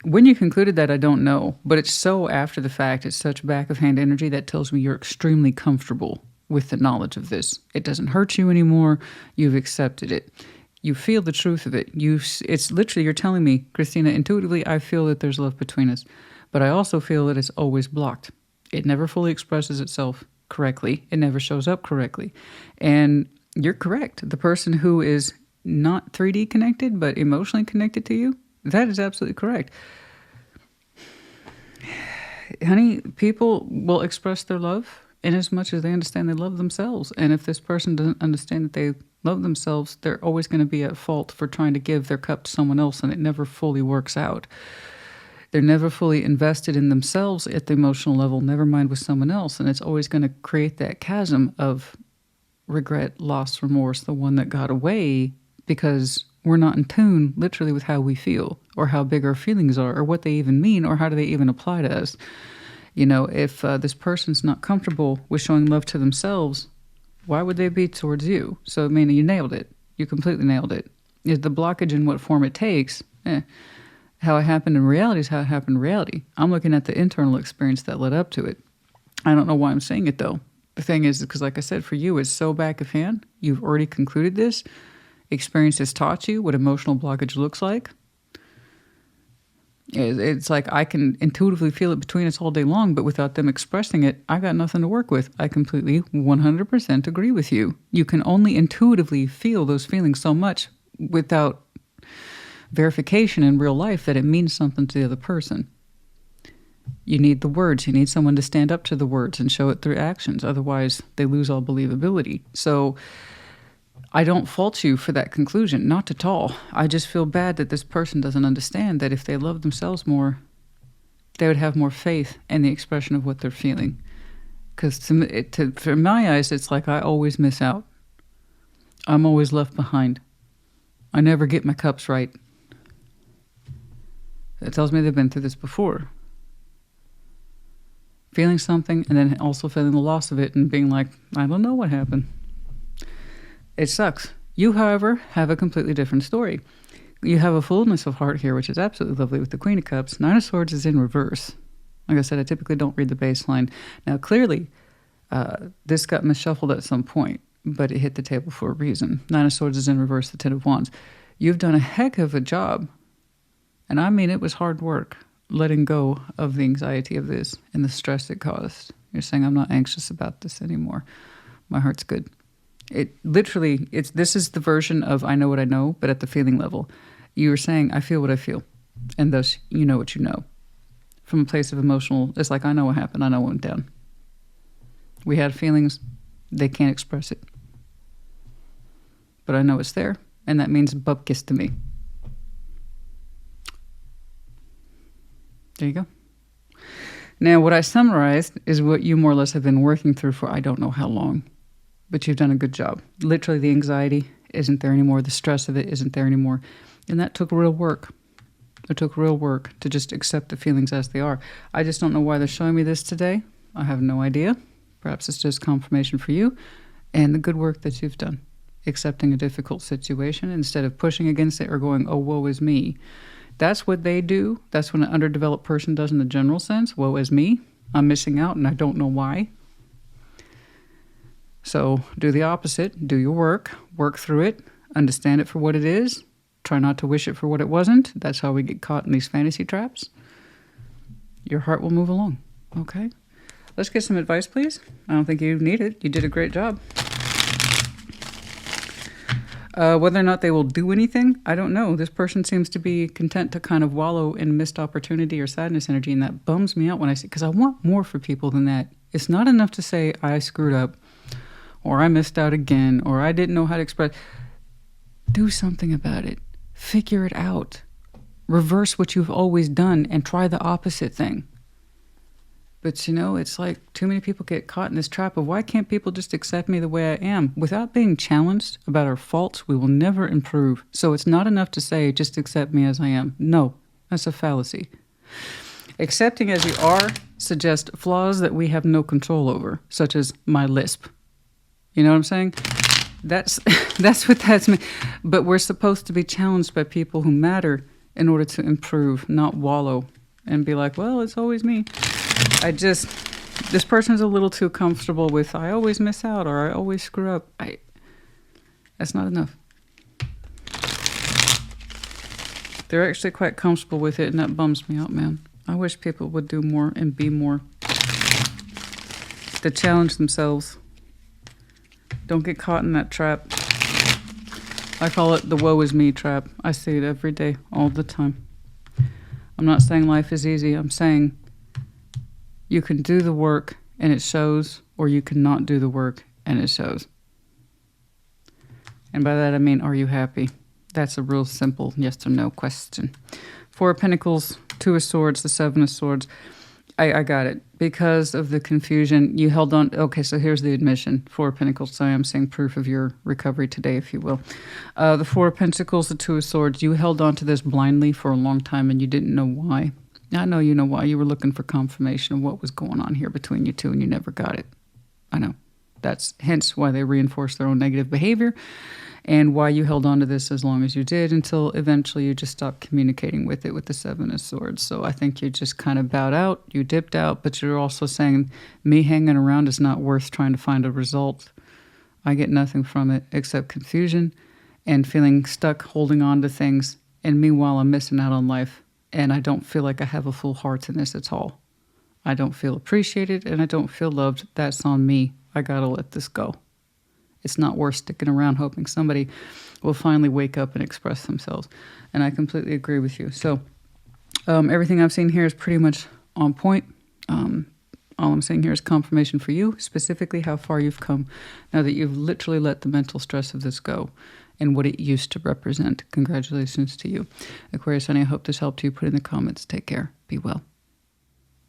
A: When you concluded that, I don't know, but it's so after the fact. It's such back of hand energy that tells me you're extremely comfortable with the knowledge of this. It doesn't hurt you anymore. You've accepted it. You feel the truth of it. It's literally, you're telling me, Christina, intuitively, I feel that there's love between us, but I also feel that it's always blocked. It never fully expresses itself correctly. It never shows up correctly. And you're correct. The person who is not 3D connected, but emotionally connected to you, that is absolutely correct. Honey, people will express their love in as much as they understand they love themselves. And if this person doesn't understand that they love themselves, they're always going to be at fault for trying to give their cup to someone else, and it never fully works out. They're never fully invested in themselves at the emotional level, never mind with someone else. And it's always going to create that chasm of regret, loss, remorse, the one that got away, because we're not in tune literally with how we feel or how big our feelings are or what they even mean or how do they even apply to us. You know, if this person's not comfortable with showing love to themselves, why would they be towards you? So, I mean, you nailed it. You completely nailed it. Is the blockage in what form it takes? How it happened in reality is how it happened in reality. I'm looking at the internal experience that led up to it. I don't know why I'm saying it, though. The thing is, because like I said, for you, it's so back of hand. You've already concluded this. Experience has taught you what emotional blockage looks like. It's like I can intuitively feel it between us all day long, but without them expressing it, I got nothing to work with. I completely 100% agree with you. You can only intuitively feel those feelings so much without verification in real life that it means something to the other person. You need the words. You need someone to stand up to the words and show it through actions. Otherwise, they lose all believability. So I don't fault you for that conclusion, not at all. I just feel bad that this person doesn't understand that if they love themselves more, they would have more faith in the expression of what they're feeling. Because for my eyes, it's like I always miss out. I'm always left behind. I never get my cups right. It tells me they've been through this before. Feeling something and then also feeling the loss of it and being like, I don't know what happened. It sucks. You, however, have a completely different story. You have a fullness of heart here, which is absolutely lovely with the Queen of Cups. Nine of Swords is in reverse. Like I said, I typically don't read the baseline. Now, clearly, this got misshuffled at some point, but it hit the table for a reason. Nine of Swords is in reverse, the Ten of Wands. You've done a heck of a job, and I mean it was hard work, letting go of the anxiety of this and the stress it caused. You're saying, I'm not anxious about this anymore. My heart's good. It literally, this is the version of I know what I know, but at the feeling level. You were saying, I feel what I feel, and thus you know what you know. From a place of emotional, it's like I know what happened, I know what went down. We had feelings, they can't express it. But I know it's there, and that means bupkis to me. There you go. Now, what I summarized is what you more or less have been working through for I don't know how long. But you've done a good job. Literally, the anxiety isn't there anymore. The stress of it isn't there anymore. And that took real work. It took real work to just accept the feelings as they are. I just don't know why they're showing me this today. I have no idea. Perhaps it's just confirmation for you and the good work that you've done. Accepting a difficult situation instead of pushing against it or going, oh, woe is me. That's what they do. That's what an underdeveloped person does in the general sense. Woe is me. I'm missing out and I don't know why. So do the opposite. Do your work through it, understand it for what it is. Try not to wish it for what it wasn't. That's how we get caught in these fantasy traps. Your heart will move along. Okay? Let's get some advice, please. I don't think you need it. You did a great job. Whether or not they will do anything, I don't know. This person seems to be content to kind of wallow in missed opportunity or sadness energy, and that bums me out when I see, because I want more for people than that. It's not enough to say, I screwed up, or I missed out again, or I didn't know how to express. Do something about it. Figure it out. Reverse what you've always done and try the opposite thing. But it's like too many people get caught in this trap of why can't people just accept me the way I am? Without being challenged about our faults, we will never improve. So it's not enough to say, just accept me as I am. No, that's a fallacy. Accepting as you are suggests flaws that we have no control over, such as my lisp. You know what I'm saying? That's what that's meant. But we're supposed to be challenged by people who matter in order to improve, not wallow and be like, well, it's always me. This person's a little too comfortable with, I always miss out or I always screw up. That's not enough. They're actually quite comfortable with it, and that bums me out, man. I wish people would do more and be more. To challenge themselves. Don't get caught in that trap. I call it the woe is me trap. I see it every day, all the time. I'm not saying life is easy. I'm saying you can do the work and it shows, or you cannot do the work and it shows. And by that I mean, are you happy? That's a real simple yes or no question. 4 of Pentacles, 2 of Swords, the 7 of Swords. I got it. Because of the confusion, you held on. Okay, so here's the admission. 4 of Pentacles, so I am seeing proof of your recovery today, if you will. The 4 of Pentacles, the 2 of Swords, you held on to this blindly for a long time and you didn't know why. I know you know why. You were looking for confirmation of what was going on here between you two and you never got it. I know. That's hence why they reinforced their own negative behavior and why you held on to this as long as you did until eventually you just stopped communicating with it with the 7 of Swords. So I think you just kind of bowed out, you dipped out, but you're also saying me hanging around is not worth trying to find a result. I get nothing from it except confusion and feeling stuck holding on to things. And meanwhile, I'm missing out on life. And I don't feel like I have a full heart in this at all. I don't feel appreciated and I don't feel loved. That's on me. I gotta let this go. It's not worth sticking around hoping somebody will finally wake up and express themselves. And I completely agree with you. So everything I've seen here is pretty much on point. All I'm saying here is confirmation for you, specifically how far you've come now that you've literally let the mental stress of this go and what it used to represent. Congratulations to you. Aquarius, honey, I hope this helped you. Put in the comments. Take care. Be well.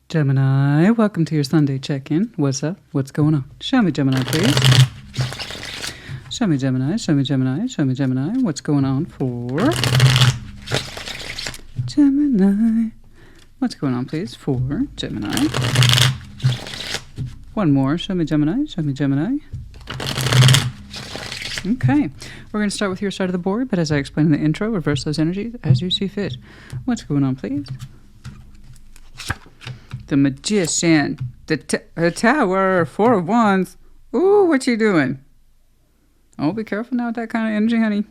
A: Gemini, welcome to your Sunday check-in. What's up? What's going on? Show me, Gemini, please. Show me, Gemini. Show me, Gemini. Show me, Gemini. What's going on for Gemini? What's going on, please, for Gemini? One more. Show me, Gemini. Show me, Gemini. Okay, we're going to start with your side of the board, but as I explained in the intro, reverse those energies as you see fit. What's going on, please? The Magician, the Tower, 4 of Wands. Ooh, what you doing? Oh, be careful now with that kind of energy, honey.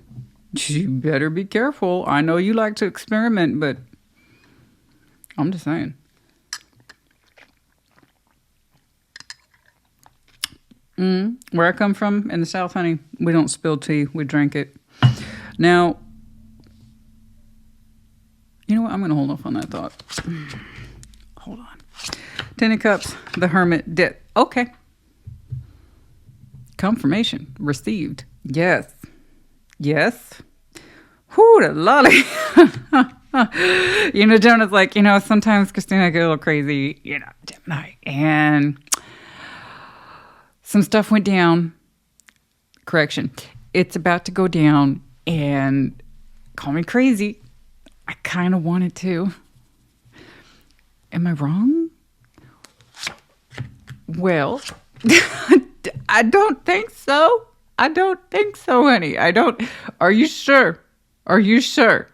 A: You better be careful. I know you like to experiment, but I'm just saying. Where I come from in the South, honey, we don't spill tea. We drink it. Now, you know what? I'm going to hold off on that thought. Hold on. 10 of Cups, the Hermit, Death. Okay. Confirmation received. Yes. Yes. Whoo, the lolly. Gemini's like, sometimes Christina get a little crazy, Gemini. And some stuff went down. Correction. It's about to go down and call me crazy. I kind of wanted to. Am I wrong? Well, I don't think so. I don't think so, honey. Are you sure? Are you sure?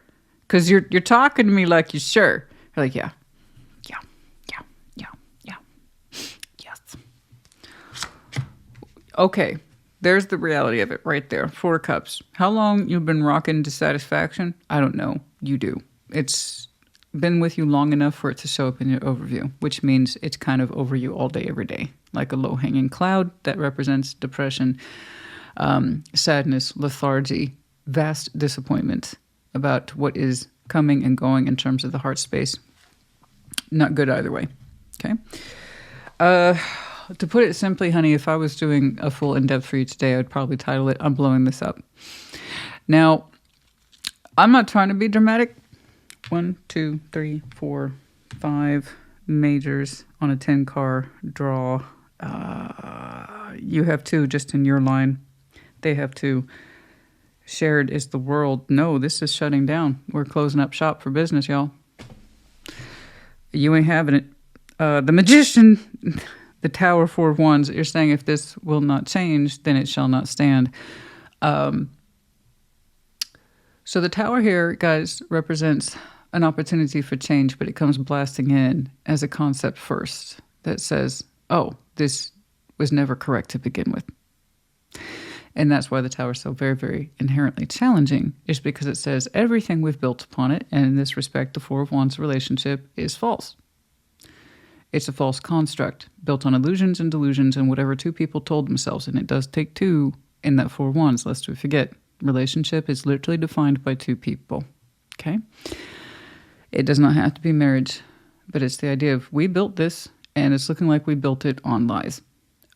A: Because you're talking to me like you're sure. You're like, yeah. Yes. Okay, there's the reality of it right there. 4 of Cups. How long you've been rocking dissatisfaction? I don't know. You do. It's been with you long enough for it to show up in your overview, which means it's kind of over you all day, every day, like a low-hanging cloud that represents depression, sadness, lethargy, vast disappointment about what is coming and going in terms of the heart space. Not good either way. Okay. To put it simply, honey, if I was doing a full in-depth for you today, I would probably title it, I'm Blowing This Up. Now, I'm not trying to be dramatic. 1, 2, 3, 4, 5 majors on a 10-car draw. You have 2 just in your line. They have 2. Shared is the world. No, this is shutting down. We're closing up shop for business, y'all. You ain't having it. The Magician, the Tower, 4 of Wands. You're saying if this will not change, then it shall not stand. So the Tower here, guys, represents an opportunity for change, but it comes blasting in as a concept first that says, oh, this was never correct to begin with. And that's why the Tower is so very, very inherently challenging, is because it says everything we've built upon it, and in this respect, the 4 of Wands relationship is false. It's a false construct built on illusions and delusions and whatever 2 people told themselves, and it does take 2 in that 4 of Wands, lest we forget. Relationship is literally defined by 2 people, okay? It does not have to be marriage, but it's the idea of we built this, and it's looking like we built it on lies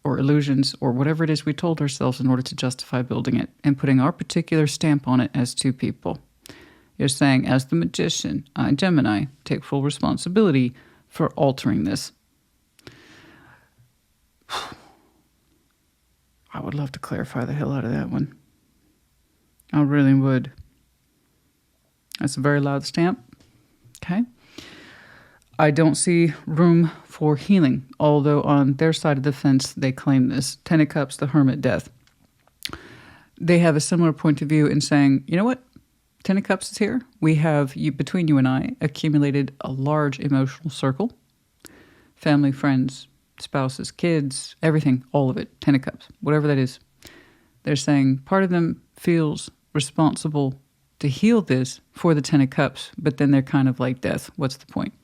A: or illusions or whatever it is we told ourselves in order to justify building it and putting our particular stamp on it as 2 people. You're saying, as the Magician, I, Gemini, take full responsibility for altering this. I would love to clarify the hell out of that one. I really would. That's a very loud stamp. Okay. I don't see room for healing, although on their side of the fence, they claim this. 10 of Cups, the Hermit, Death. They have a similar point of view in saying, you know what? 10 of Cups is here. We have, between you and I, accumulated a large emotional circle. Family, friends, spouses, kids, everything, all of it. 10 of Cups, whatever that is. They're saying part of them feels responsible to heal this for the 10 of Cups, but then they're kind of like Death. What's the point?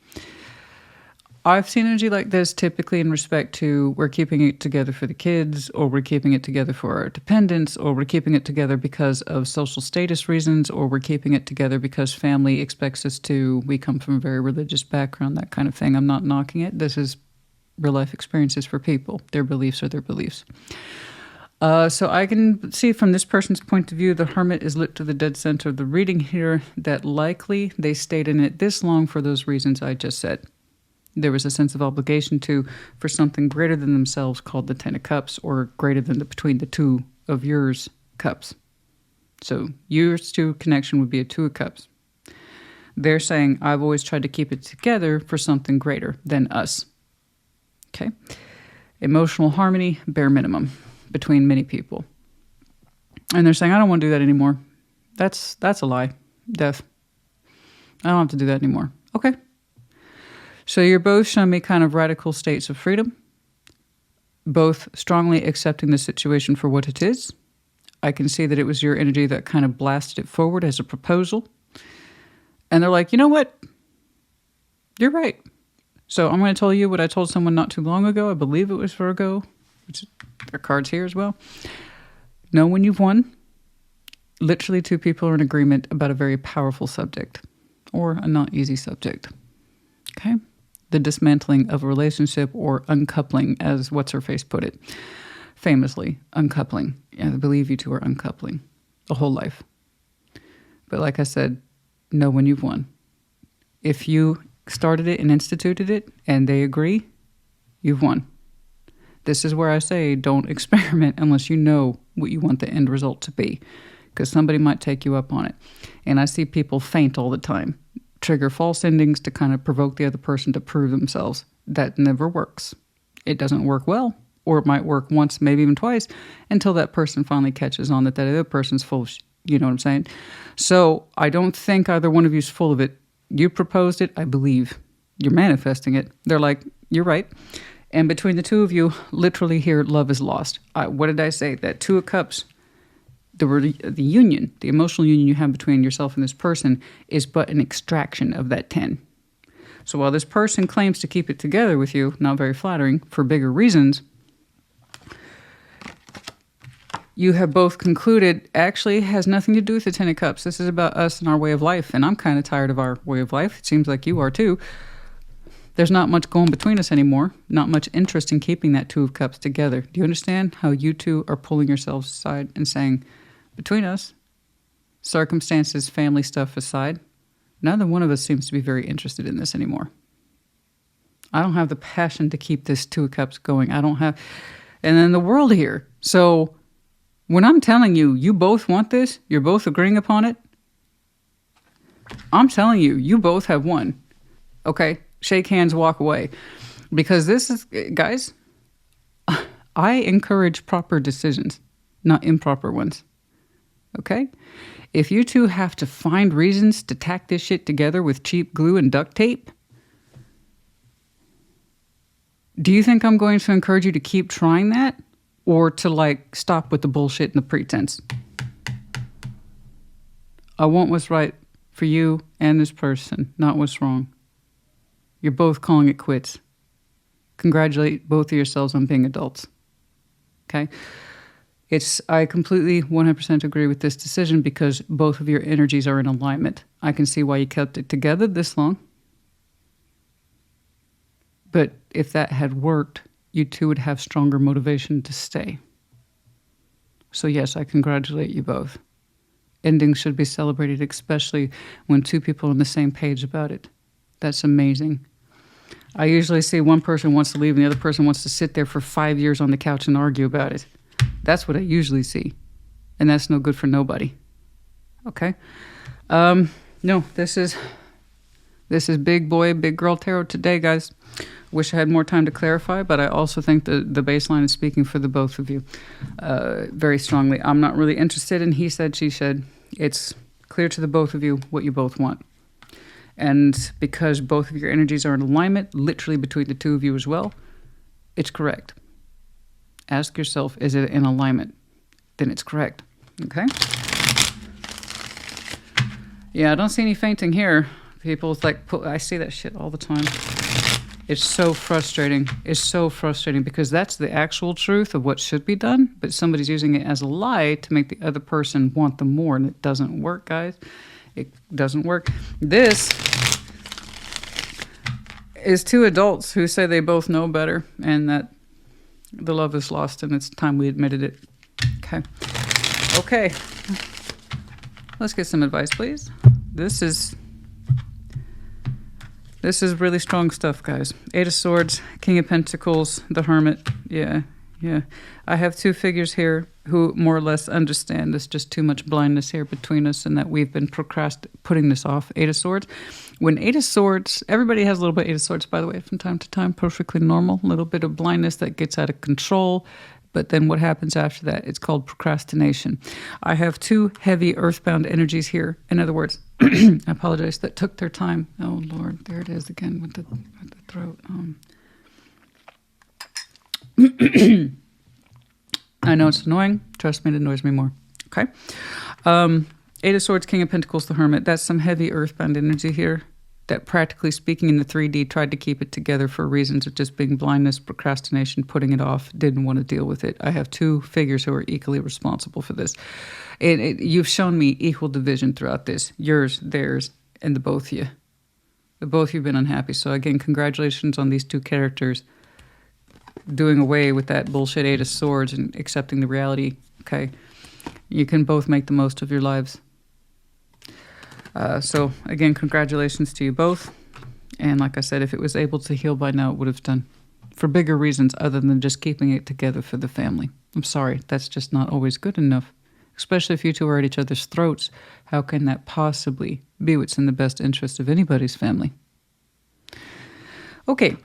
A: I've seen energy like this typically in respect to we're keeping it together for the kids, or we're keeping it together for our dependents, or we're keeping it together because of social status reasons, or we're keeping it together because family expects us to. We come from a very religious background, that kind of thing. I'm not knocking it. This is real life experiences for people. Their beliefs are their beliefs. So I can see from this person's point of view, the Hermit is lit to the dead center of the reading here, that likely they stayed in it this long for those reasons I just said. There was a sense of obligation for something greater than themselves called the 10 of Cups, or greater than between the 2 of yours cups. So yours 2 connection would be a 2 of Cups. They're saying, I've always tried to keep it together for something greater than us. Okay. Emotional harmony, bare minimum, between many people. And they're saying, I don't want to do that anymore. That's a lie. Death. I don't have to do that anymore. Okay. So you're both showing me kind of radical states of freedom, both strongly accepting the situation for what it is. I can see that it was your energy that kind of blasted it forward as a proposal. And they're like, you know what? You're right. So I'm going to tell you what I told someone not too long ago. I believe it was Virgo, which there are cards here as well. Know when you've won. Literally 2 people are in agreement about a very powerful subject, or a not easy subject. Okay? The dismantling of a relationship, or uncoupling, as What's-Her-Face put it. Famously, uncoupling. I believe you 2 are uncoupling the whole life. But like I said, know when you've won. If you started it and instituted it, and they agree, you've won. This is where I say don't experiment unless you know what you want the end result to be, because somebody might take you up on it. And I see people faint all the time, trigger false endings to kind of provoke the other person to prove themselves. That never works. It doesn't work well, or it might work once, maybe even twice, until that person finally catches on that other person's full of you know what I'm saying? So I don't think either one of you is full of it. You proposed it, I believe. You're manifesting it. They're like, you're right. And between the two of you, literally here, love is lost. What did I say? That Two of Cups, the union, the emotional union you have between yourself and this person is but an extraction of that 10. So while this person claims to keep it together with you, not very flattering, for bigger reasons, you have both concluded actually has nothing to do with the 10 of Cups. This is about us and our way of life, and I'm kind of tired of our way of life. It seems like you are too. There's not much going between us anymore, not much interest in keeping that Two of Cups together. Do you understand how you two are pulling yourselves aside and saying, between us, circumstances, family stuff aside, neither one of us seems to be very interested in this anymore. I don't have the passion to keep this Two of Cups going. I don't have, and then the world here. So when I'm telling you, you both want this, you're both agreeing upon it, I'm telling you, you both have won. Okay? Shake hands, walk away. Because this is, guys, I encourage proper decisions, not improper ones. Okay? If you two have to find reasons to tack this shit together with cheap glue and duct tape, do you think I'm going to encourage you to keep trying that? Or to, like, stop with the bullshit and the pretense? I want what's right for you and this person, not what's wrong. You're both calling it quits. Congratulate both of yourselves on being adults. Okay? I completely 100% agree with this decision because both of your energies are in alignment. I can see why you kept it together this long. But if that had worked, you two would have stronger motivation to stay. So yes, I congratulate you both. Endings should be celebrated, especially when two people are on the same page about it. That's amazing. I usually see one person wants to leave and the other person wants to sit there for 5 years on the couch and argue about it. That's what I usually see. And that's no good for nobody. Okay? No, this is big boy, big girl tarot today, guys. Wish I had more time to clarify, but I also think the baseline is speaking for the both of you very strongly. I'm not really interested in he said, she said. It's clear to the both of you what you both want. And because both of your energies are in alignment, literally between the two of you as well, it's correct. Ask yourself, is it in alignment? Then it's correct. Okay? Yeah, I don't see any fainting here. People, it's like, I see that shit all the time. It's so frustrating. It's so frustrating because that's the actual truth of what should be done, but somebody's using it as a lie to make the other person want them more, and it doesn't work, guys. It doesn't work. This is two adults who say they both know better and that the love is lost, and it's time we admitted it. Okay. Okay. Let's get some advice, please. This is really strong stuff, guys. Eight of Swords, King of Pentacles, the Hermit. Yeah. I have two figures here who more or less understand there's just too much blindness here between us and that we've been putting this off. Eight of Swords. When Eight of Swords, everybody has a little bit of Eight of Swords, by the way, from time to time. Perfectly normal. A little bit of blindness that gets out of control. But then what happens after that? It's called procrastination. I have two heavy earthbound energies here. In other words, I apologize, that took their time. Oh, Lord, there it is again with the throat. I know it's annoying. Trust me, it annoys me more. Okay. Eight of Swords, King of Pentacles, the Hermit. That's some heavy earthbound energy here that, practically speaking, in the 3D tried to keep it together for reasons of just being blindness, procrastination, putting it off, didn't want to deal with it. I have two figures who are equally responsible for this. You've shown me equal division throughout this. Yours, theirs, and the both of you. The both of you have been unhappy. So again, congratulations on these two characters doing away with that bullshit Eight of Swords and accepting the reality. Okay. You can both make the most of your lives. So again, congratulations to you both. And like I said, if it was able to heal by now, it would have done for bigger reasons other than just keeping it together for the family. I'm sorry, that's just not always good enough. Especially if you two are at each other's throats. How can that possibly be what's in the best interest of anybody's family? Okay,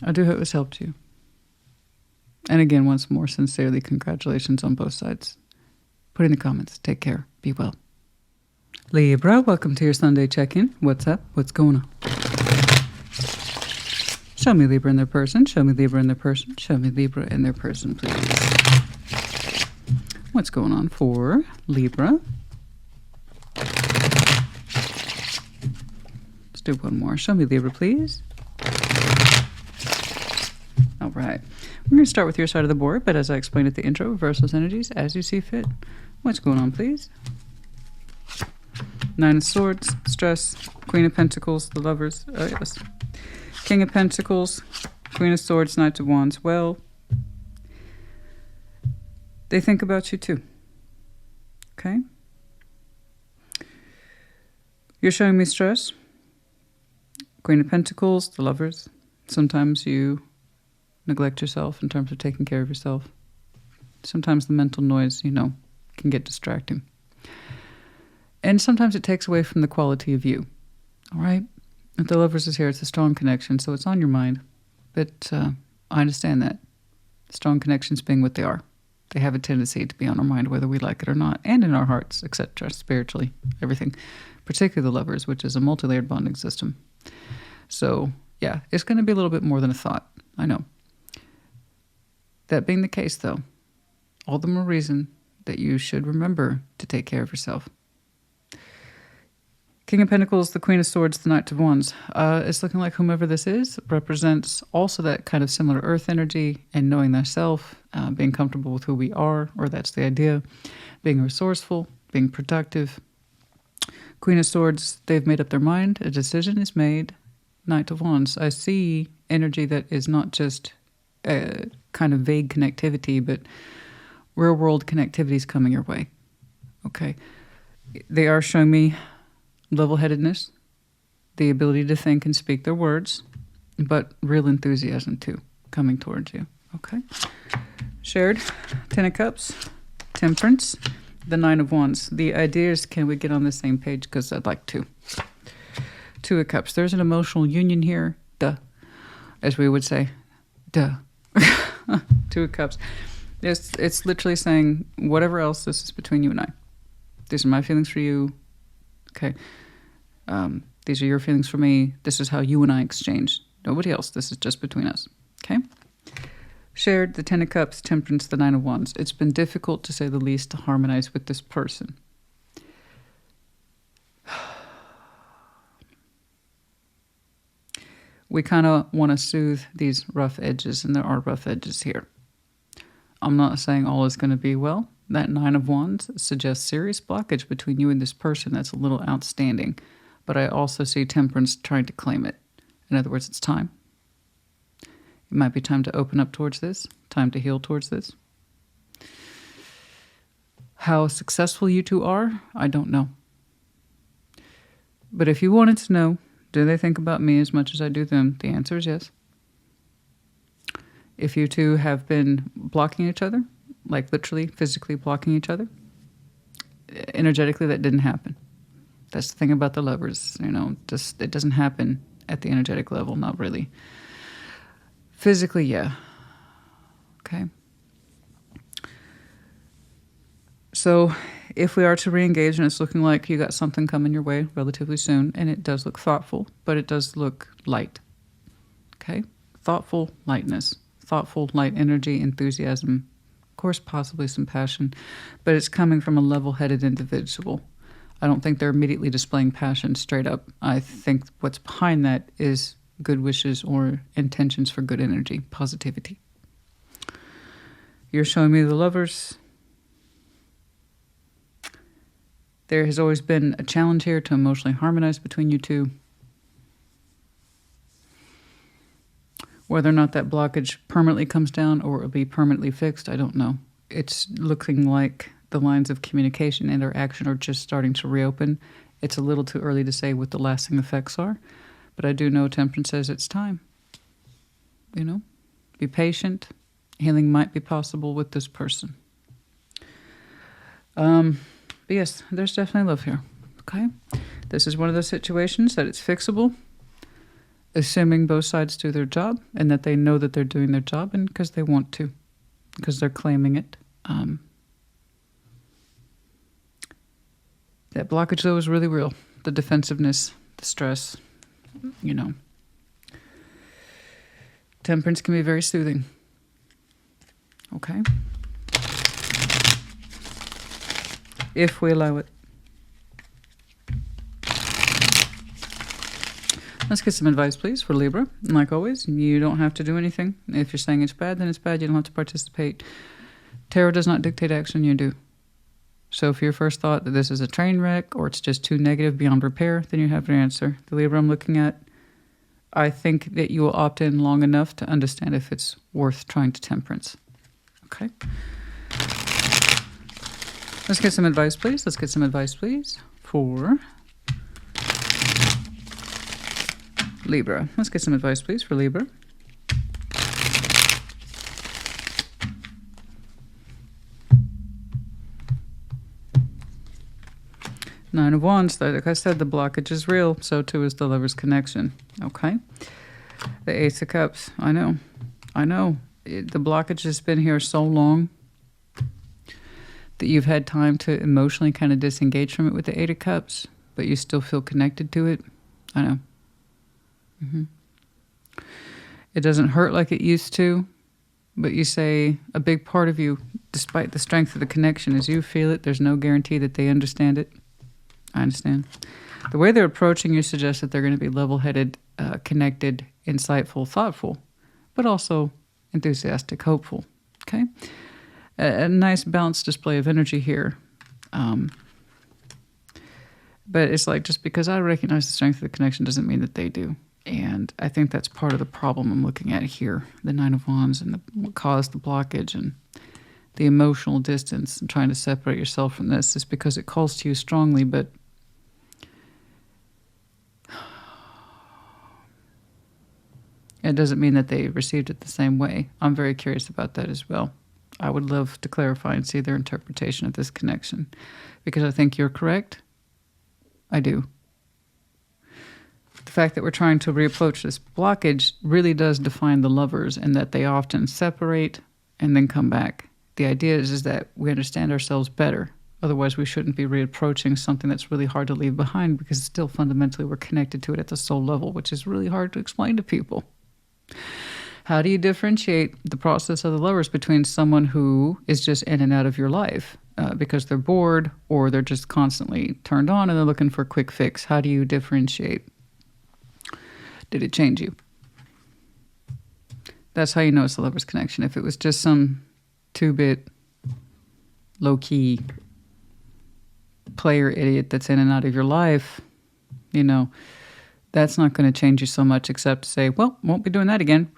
A: I do hope this helped you. And again, once more, sincerely, congratulations on both sides. Put in the comments. Take care. Be well. Libra, welcome to your Sunday check-in. What's up? What's going on? Show me Libra in their person. Show me Libra in their person. Show me Libra in their person, please. What's going on for Libra? Let's do one more. Show me Libra, please. All right. We're going to start with your side of the board, but as I explained at the intro, reverse those energies as you see fit. What's going on, please? Nine of Swords, stress, Queen of Pentacles, the Lovers. Oh, yes. King of Pentacles, Queen of Swords, Knight of Wands. Well, they think about you too. Okay? You're showing me stress. Queen of Pentacles, the Lovers. Sometimes you neglect yourself in terms of taking care of yourself. Sometimes the mental noise, can get distracting. And sometimes it takes away from the quality of you. All right? If the Lovers is here, it's a strong connection, so it's on your mind. But I understand that. Strong connections being what they are. They have a tendency to be on our mind whether we like it or not, and in our hearts, etc., spiritually, everything. Particularly the Lovers, which is a multi-layered bonding system. So, yeah, it's going to be a little bit more than a thought. I know. That being the case, though, all the more reason that you should remember to take care of yourself. King of Pentacles, the Queen of Swords, the Knight of Wands. It's looking like whomever this is represents also that kind of similar earth energy and knowing thyself, being comfortable with who we are, or that's the idea, being resourceful, being productive. Queen of Swords, they've made up their mind. A decision is made. Knight of Wands. I see energy that is not just a kind of vague connectivity, but real world connectivity is coming your way. Okay. They are showing me level-headedness, the ability to think and speak their words, but real enthusiasm too, coming towards you. Okay. Shared, Ten of Cups, Temperance, the Nine of Wands. The idea is, can we get on the same page? Because I'd like to. Two of Cups. There's an emotional union here. Duh. As we would say. Duh. Two of Cups. It's literally saying, whatever else, this is between you and I. These are my feelings for you. Okay. These are your feelings for me. This is how you and I exchange. Nobody else. This is just between us. Okay? Shared, the Ten of Cups, Temperance, the Nine of Wands. It's been difficult, to say the least, to harmonize with this person. We kind of want to soothe these rough edges, and there are rough edges here. I'm not saying all is going to be well. That Nine of Wands suggests serious blockage between you and this person that's a little outstanding. But I also see Temperance trying to claim it. In other words, it's time. It might be time to open up towards this, time to heal towards this. How successful you two are, I don't know. But if you wanted to know, do they think about me as much as I do them? The answer is yes. If you two have been blocking each other, like literally, physically blocking each other, energetically that didn't happen. That's the thing about the Lovers, just it doesn't happen at the energetic level, not really. Physically, yeah. Okay. So if we are to re-engage, and it's looking like you got something coming your way relatively soon, and it does look thoughtful, but it does look light. Okay? Thoughtful lightness. Thoughtful, light energy, enthusiasm. Of course, possibly some passion, but it's coming from a level-headed individual. I don't think they're immediately displaying passion straight up. I think what's behind that is good wishes or intentions for good energy, positivity. You're showing me the Lovers. There has always been a challenge here to emotionally harmonize between you two. Whether or not that blockage permanently comes down or it will be permanently fixed, I don't know. It's looking like the lines of communication and interaction are just starting to reopen. It's a little too early to say what the lasting effects are, but I do know Temperance says it's time. Be patient. Healing might be possible with this person. But yes, there's definitely love here. Okay? This is one of those situations that it's fixable, assuming both sides do their job and that they know that they're doing their job and because they want to, because they're claiming it. That blockage, though, is really real. The defensive, the stress, Temperance can be very soothing. Okay? If we allow it. Let's get some advice, please, for Libra. And like always, you don't have to do anything. If you're saying it's bad, then it's bad. You don't have to participate. Tarot does not dictate action, you do. So if your first thought that this is a train wreck or it's just too negative beyond repair, then you have your answer. The Libra I'm looking at, I think that you will opt in long enough to understand if it's worth trying to temperance. Okay. Let's get some advice, please. Let's get some advice, please, for Libra. Let's get some advice, please, for Libra. Nine of Wands. Like I said, the blockage is real. So too is the Lover's connection. Okay. The Ace of Cups. I know. The blockage has been here so long that you've had time to emotionally kind of disengage from it with the Eight of Cups, but you still feel connected to it. I know. It doesn't hurt like it used to, but you say a big part of you, despite the strength of the connection, is you feel it. There's no guarantee that they understand it. I understand. The way they're approaching you suggests that they're going to be level-headed, connected, insightful, thoughtful, but also enthusiastic, hopeful. Okay? A nice balanced display of energy here. But it's like, just because I recognize the strength of the connection doesn't mean that they do. And I think that's part of the problem I'm looking at here. The Nine of Wands and what caused the blockage and the emotional distance and trying to separate yourself from this is because it calls to you strongly, but it doesn't mean that they received it the same way. I'm very curious about that as well. I would love to clarify and see their interpretation of this connection, because I think you're correct. I do. The fact that we're trying to reapproach this blockage really does define the lovers, and that they often separate and then come back. The idea is that we understand ourselves better. Otherwise, we shouldn't be reapproaching something that's really hard to leave behind, because still fundamentally we're connected to it at the soul level, which is really hard to explain to people. How do you differentiate the process of the lovers between someone who is just in and out of your life because they're bored, or they're just constantly turned on and they're looking for a quick fix? How do you differentiate? Did it change you? That's how you know it's a lover's connection. If it was just some 2-bit, low-key player idiot that's in and out of your life, you know, that's not going to change you so much, except to say, well, won't be doing that again.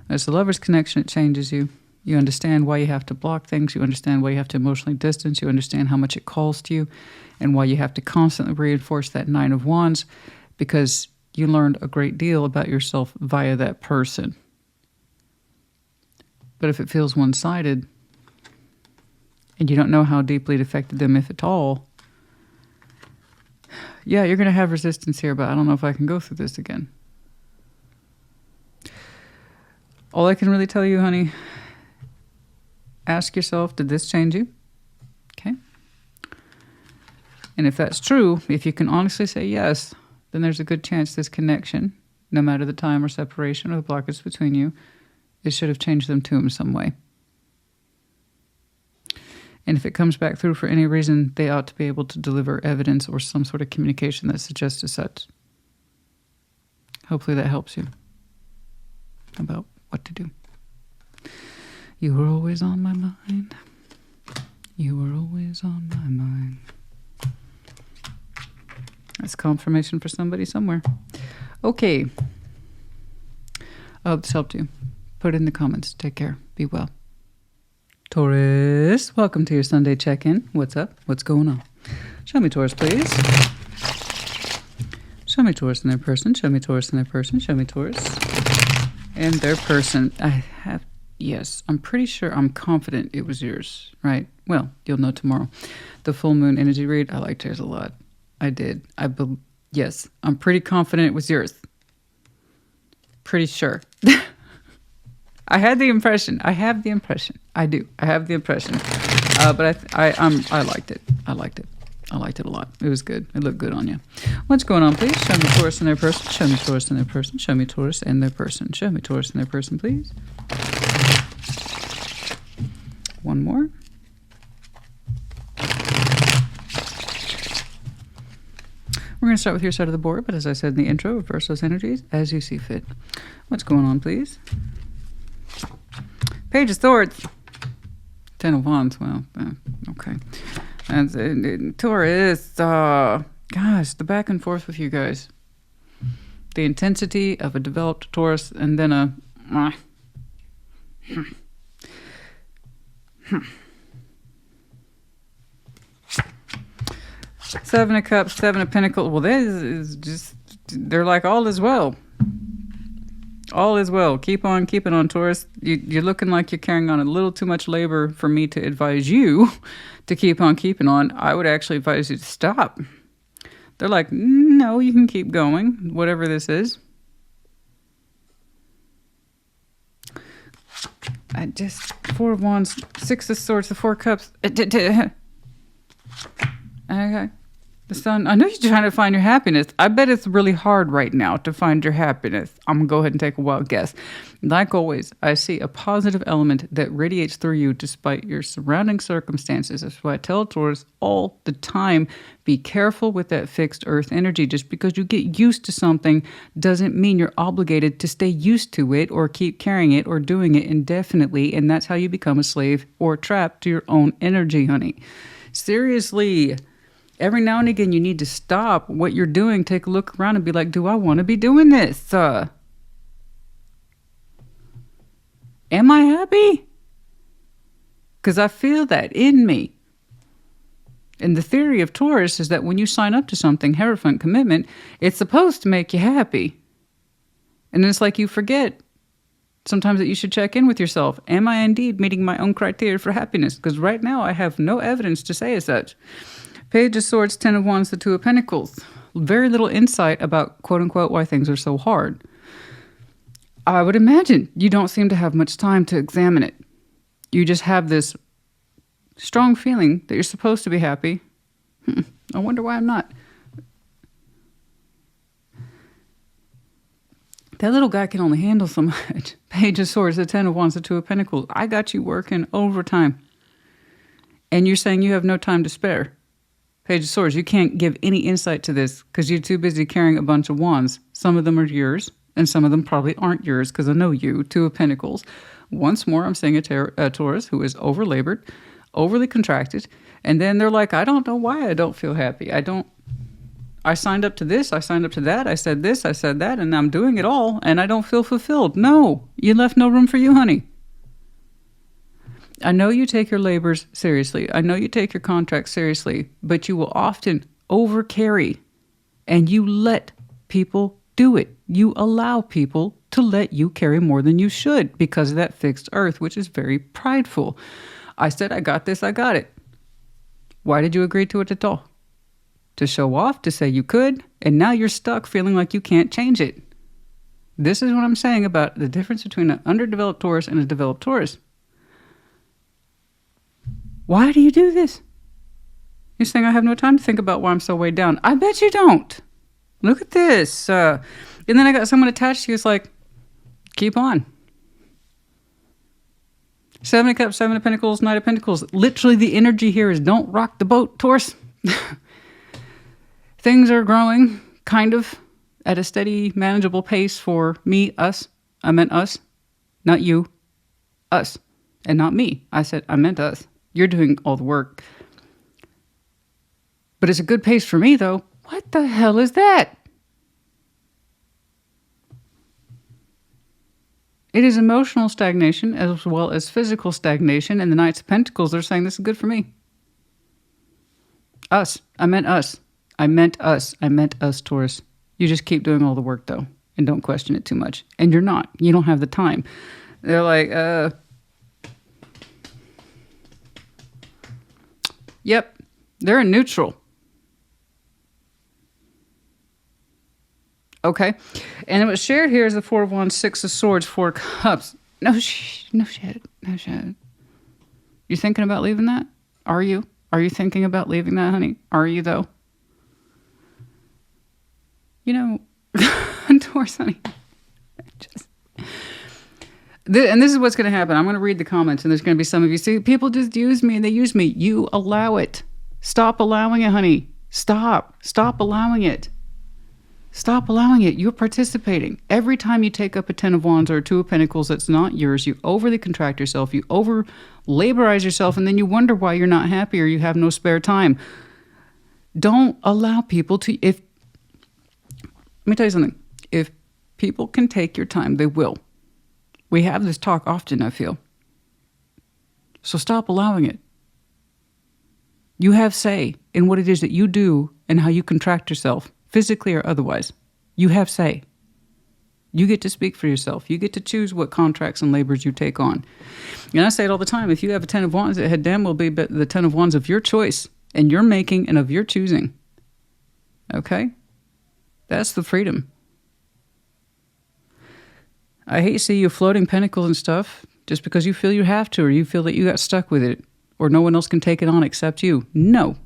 A: As the lover's connection, it changes you. You understand why you have to block things. You understand why you have to emotionally distance. You understand how much it calls to you and why you have to constantly reinforce that Nine of Wands, because you learned a great deal about yourself via that person. But if it feels one-sided and you don't know how deeply it affected them, if at all, yeah, you're going to have resistance here, but I don't know if I can go through this again. All I can really tell you, honey, ask yourself, did this change you? Okay. And if that's true, if you can honestly say yes, then there's a good chance this connection, no matter the time or separation or the blockage between you, it should have changed them too in some way. And if it comes back through for any reason, they ought to be able to deliver evidence or some sort of communication that suggests as such. Hopefully that helps you about what to do. You were always on my mind. You were always on my mind. That's confirmation for somebody somewhere. Okay. I hope this helped you. Put it in the comments. Take care. Be well. Taurus, welcome to your Sunday check-in. What's up? What's going on? Show me Taurus, please. Show me Taurus and their person. Show me Taurus and their person. Show me Taurus and their person. Yes, I'm pretty sure, I'm confident it was yours, right? Well, you'll know tomorrow. The full moon energy read, I liked yours a lot. I did. Yes, I'm pretty confident it was yours. Pretty sure. I had the impression. I have the impression. I do. I have the impression. But I liked it. I liked it. I liked it a lot. It was good. It looked good on you. What's going on, please? Show me Taurus and their person. Show me Taurus and their person. Show me Taurus and their person. Show me Taurus and their person, please. One more. We're going to start with your side of the board, but as I said in the intro, reverse those energies as you see fit. What's going on, please? Page of Swords. Ten of Wands. Well, okay. And Taurus, gosh, the back and forth with you guys. The intensity of a developed Taurus and then a... Seven of Cups, Seven of Pentacles. Well, this is just... They're like, all is well. All is well. Keep on keeping on, Taurus. You're looking like you're carrying on a little too much labor for me to advise you to keep on keeping on. I would actually advise you to stop. They're like, no, you can keep going, whatever this is. I just, Four of Wands, Six of Swords, the Four of Cups. Okay. The Sun, I know you're trying to find your happiness. I bet it's really hard right now to find your happiness. I'm going to go ahead and take a wild guess. Like always, I see a positive element that radiates through you despite your surrounding circumstances. That's why I tell Taurus all the time, be careful with that fixed earth energy. Just because you get used to something doesn't mean you're obligated to stay used to it or keep carrying it or doing it indefinitely. And that's how you become a slave or trapped to your own energy, honey. Seriously. Every now and again, you need to stop what you're doing, take a look around and be like, do I want to be doing this? Am I happy? Because I feel that in me. And the theory of Taurus is that when you sign up to something, Hierophant commitment, it's supposed to make you happy. And it's like you forget sometimes that you should check in with yourself. Am I indeed meeting my own criteria for happiness? Because right now I have no evidence to say as such. Page of Swords, Ten of Wands, the Two of Pentacles. Very little insight about, quote unquote, why things are so hard. I would imagine you don't seem to have much time to examine it. You just have this strong feeling that you're supposed to be happy. I wonder why I'm not. That little guy can only handle so much. Page of Swords, the Ten of Wands, the Two of Pentacles. I got you working overtime. And you're saying you have no time to spare. Page of Swords, you can't give any insight to this because you're too busy carrying a bunch of wands. Some of them are yours, and some of them probably aren't yours because I know you. Two of Pentacles. Once more, I'm seeing a Taurus who is overlabored, overly contracted, and then they're like, I don't know why I don't feel happy. I signed up to this, I signed up to that, I said this, I said that, and I'm doing it all, and I don't feel fulfilled. No, you left no room for you, honey. I know you take your labors seriously. I know you take your contracts seriously, but you will often overcarry and you let people do it. You allow people to let you carry more than you should because of that fixed earth, which is very prideful. I said, I got this, I got it. Why did you agree to it at all? To show off, to say you could, and now you're stuck feeling like you can't change it. This is what I'm saying about the difference between an underdeveloped Taurus and a developed Taurus. Why do you do this? You're saying I have no time to think about why I'm so weighed down. I bet you don't. Look at this. And then I got someone attached to you. It's like, keep on. Seven of Cups, Seven of Pentacles, Knight of Pentacles. Literally the energy here is don't rock the boat, Taurus. Things are growing kind of at a steady, manageable pace for me, us. I meant us, not you. Us. And not me. I said I meant us. You're doing all the work. But it's a good pace for me, though. What the hell is that? It is emotional stagnation as well as physical stagnation. And the Knights of Pentacles, they're saying this is good for me. Us. I meant us. I meant us. I meant us, Taurus. You just keep doing all the work, though. And don't question it too much. And you're not. You don't have the time. They're like, Yep, they're in neutral. Okay, and it was shared here as the Four of Wands, Six of Swords, Four of Cups. No shit. You thinking about leaving that? Are you? Are you thinking about leaving that, honey? Are you, though? You know, Taurus, honey. And this is what's going to happen. I'm going to read the comments, and there's going to be some of you. See, people just use me, and they use me. You allow it. Stop allowing it, honey. Stop. Stop allowing it. Stop allowing it. You're participating. Every time you take up a 10 of Wands or a 2 of Pentacles that's not yours, you overly contract yourself, you over-laborize yourself, and then you wonder why you're not happy or you have no spare time. Don't allow people to... Let me tell you something. If people can take your time, they will. We have this talk often, I feel. So stop allowing it. You have say in what it is that you do and how you contract yourself, physically or otherwise. You have say. You get to speak for yourself. You get to choose what contracts and labors you take on. And I say it all the time. If you have a 10 of Wands, it had damn well be the 10 of Wands of your choice and your making and of your choosing. Okay? That's the freedom. I hate to see you floating pentacles and stuff just because you feel you have to, or you feel that you got stuck with it, or no one else can take it on except you. No.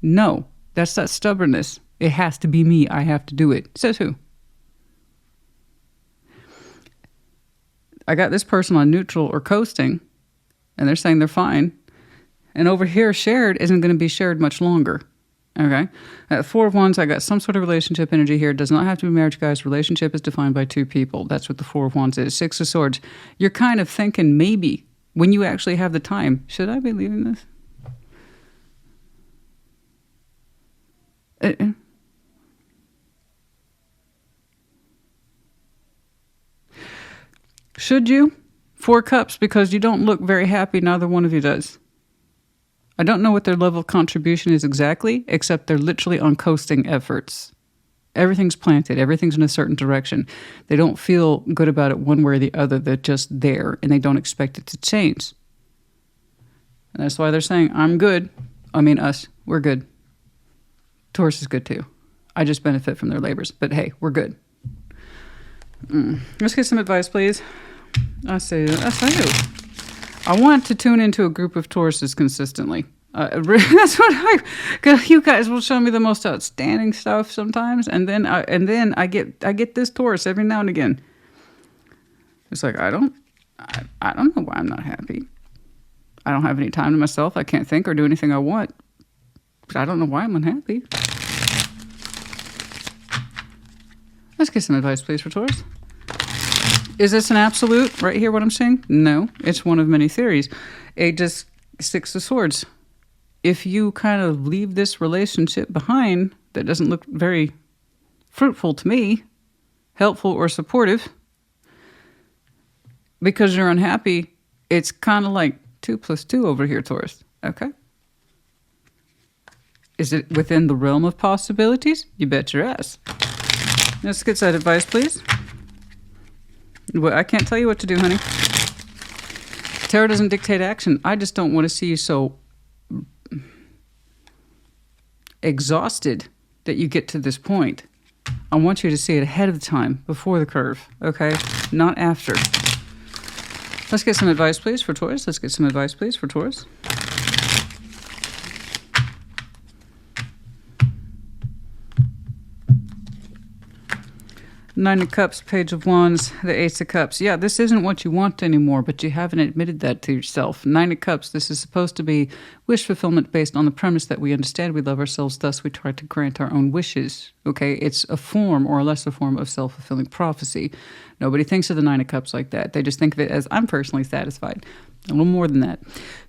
A: No. That's that stubbornness. It has to be me. I have to do it. Says who? I got this person on neutral or coasting, and they're saying they're fine. And over here, shared isn't going to be shared much longer. Okay? At 4 of Wands, I got some sort of relationship energy here. It does not have to be marriage, guys. Relationship is defined by 2 people. That's what the 4 of Wands is. 6 of Swords. You're kind of thinking maybe when you actually have the time, should I be leaving this? Should you? 4 cups, because you don't look very happy. Neither one of you does. I don't know what their level of contribution is exactly, except they're literally on coasting efforts. Everything's planted. Everything's in a certain direction. They don't feel good about it one way or the other. They're just there, and they don't expect it to change. And that's why they're saying, I'm good. I mean, us. We're good. Taurus is good, too. I just benefit from their labors. But hey, we're good. Let's get some advice, please. I say you. I want to tune into a group of Tauruses consistently. That's what you guys will show me the most outstanding stuff sometimes, and then I get this Taurus every now and again. It's like I don't know why I'm not happy. I don't have any time to myself. I can't think or do anything I want, but I don't know why I'm unhappy. Let's get some advice, please, for Taurus. Is this an absolute right here, what I'm saying? No, it's one of many theories. Just 6 of Swords. If you kind of leave this relationship behind that doesn't look very fruitful to me, helpful or supportive, because you're unhappy, it's kind of like 2 + 2 over here, Taurus. Okay? Is it within the realm of possibilities? You bet your ass. Let's get that advice, please. Well, I can't tell you what to do, honey. Tarot doesn't dictate action. I just don't want to see you so exhausted that you get to this point. I want you to see it ahead of time, before the curve, okay? Not after. Let's get some advice, please, for Taurus. Let's get some advice, please, for Taurus. Nine of Cups, Page of Wands, the Ace of Cups. Yeah, this isn't what you want anymore, but you haven't admitted that to yourself. Nine of Cups, this is supposed to be wish fulfillment based on the premise that we understand we love ourselves, thus we try to grant our own wishes. Okay, it's a form or a lesser form of self-fulfilling prophecy. Nobody thinks of the Nine of Cups like that. They just think of it as, I'm personally satisfied. A little more than that.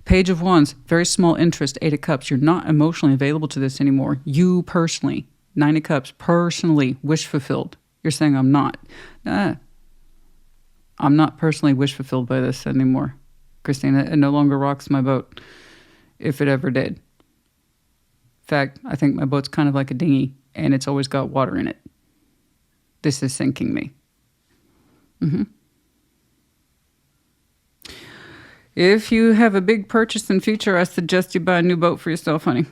A: Page of Wands, very small interest. 8 of Cups, you're not emotionally available to this anymore. You personally. 9 of Cups, personally wish fulfilled. You're saying I'm not. Nah. I'm not personally wish fulfilled by this anymore, Christina. It no longer rocks my boat, if it ever did. In fact, I think my boat's kind of like a dinghy, and it's always got water in it. This is sinking me. If you have a big purchase in future, I suggest you buy a new boat for yourself, honey.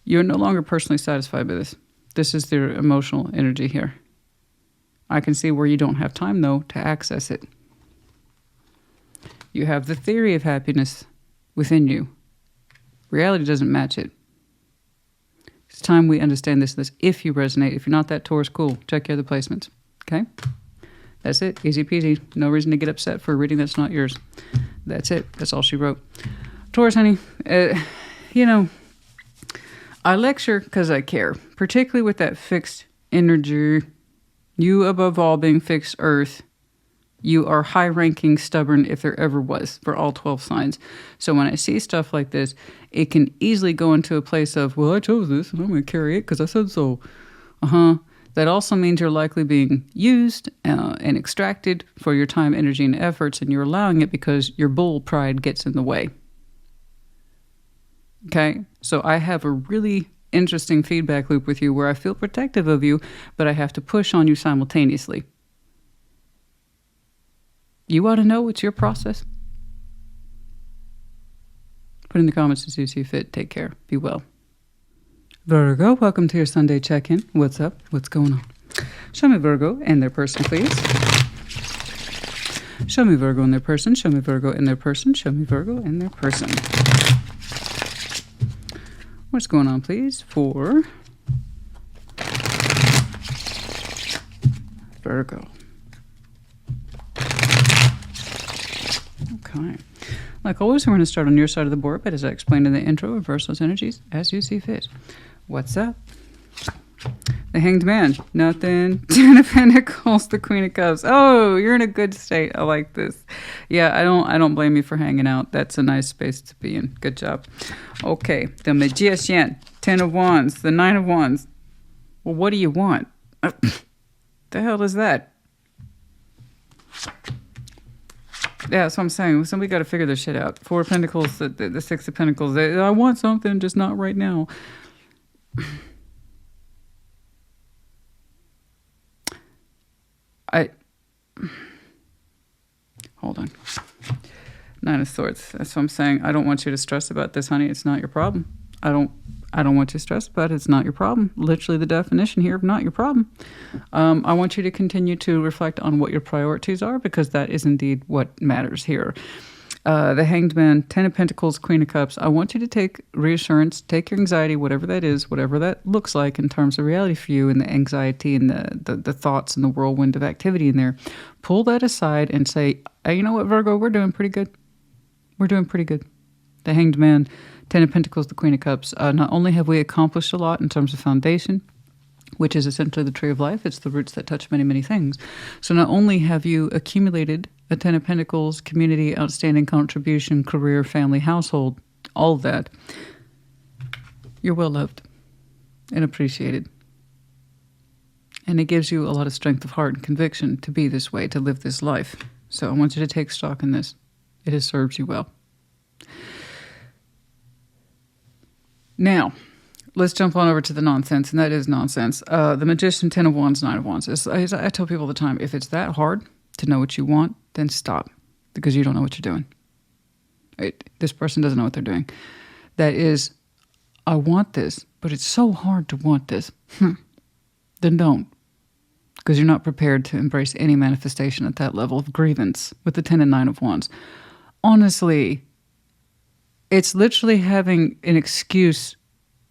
A: You're no longer personally satisfied by this. This is their emotional energy here. I can see where you don't have time, though, to access it. You have the theory of happiness within you, Reality doesn't match it. It's time we understand this. If you resonate, if you're not that Taurus, cool. Check your other placements. Okay? That's it. Easy peasy. No reason to get upset for a reading that's not yours. That's it. That's all she wrote. Taurus, honey, you know, I lecture because I care, particularly with that fixed energy. You, above all, being fixed earth, you are high-ranking stubborn if there ever was for all 12 signs. So when I see stuff like this, it can easily go into a place of, well, I chose this and I'm going to carry it because I said so. That also means you're likely being used and extracted for your time, energy, and efforts, and you're allowing it because your bull pride gets in the way. Okay? So I have a really interesting feedback loop with you where I feel protective of you, but I have to push on you simultaneously. You ought to know it's your process. Put in the comments as you see fit. Take care. Be well. Virgo, welcome to your Sunday check-in. What's up? What's going on? Show me Virgo and their person, please. Show me Virgo and their person. Show me Virgo and their person. Show me Virgo and their person. What's going on, please, for Virgo? Okay. Like always, we're going to start on your side of the board, but as I explained in the intro, reverse those energies as you see fit. What's up? The Hanged Man. Nothing. Ten of Pentacles, the Queen of Cups. Oh, you're in a good state. I like this. Yeah, I don't blame you for hanging out. That's a nice space to be in. Good job. Okay, the Magician. 10 of Wands, the 9 of Wands. Well, what do you want? The hell is that? Yeah, that's what I'm saying. Somebody got to figure this shit out. 4 of Pentacles, the 6 of Pentacles. I want something, just not right now. Hold on. 9 of Swords. That's what I'm saying. I don't want you to stress about this, honey. It's not your problem. I don't want you to stress about it. It's not your problem. Literally the definition here of not your problem. I want you to continue to reflect on what your priorities are, because that is indeed what matters here. The Hanged Man, 10 of Pentacles, Queen of Cups. I want you to take reassurance, take your anxiety, whatever that is, whatever that looks like in terms of reality for you, and the anxiety and the thoughts and the whirlwind of activity in there. Pull that aside and say, hey, you know what, Virgo, we're doing pretty good. We're doing pretty good. The Hanged Man, 10 of Pentacles, the Queen of Cups. Not only have we accomplished a lot in terms of foundation, which is essentially the tree of life, it's the roots that touch many, many things. So not only have you accumulated a 10 of Pentacles, community, outstanding contribution, career, family, household, all of that, you're well loved and appreciated. And it gives you a lot of strength of heart and conviction to be this way, to live this life. So I want you to take stock in this. It has served you well. Now, let's jump on over to the nonsense, and that is nonsense. The Magician, 10 of Wands, 9 of Wands. As I tell people all the time, if it's that hard to know what you want, then stop, because you don't know what you're doing. This person doesn't know what they're doing. That is, I want this, but it's so hard to want this. Then don't, because you're not prepared to embrace any manifestation at that level of grievance with the 10 and 9 of Wands. Honestly, it's literally having an excuse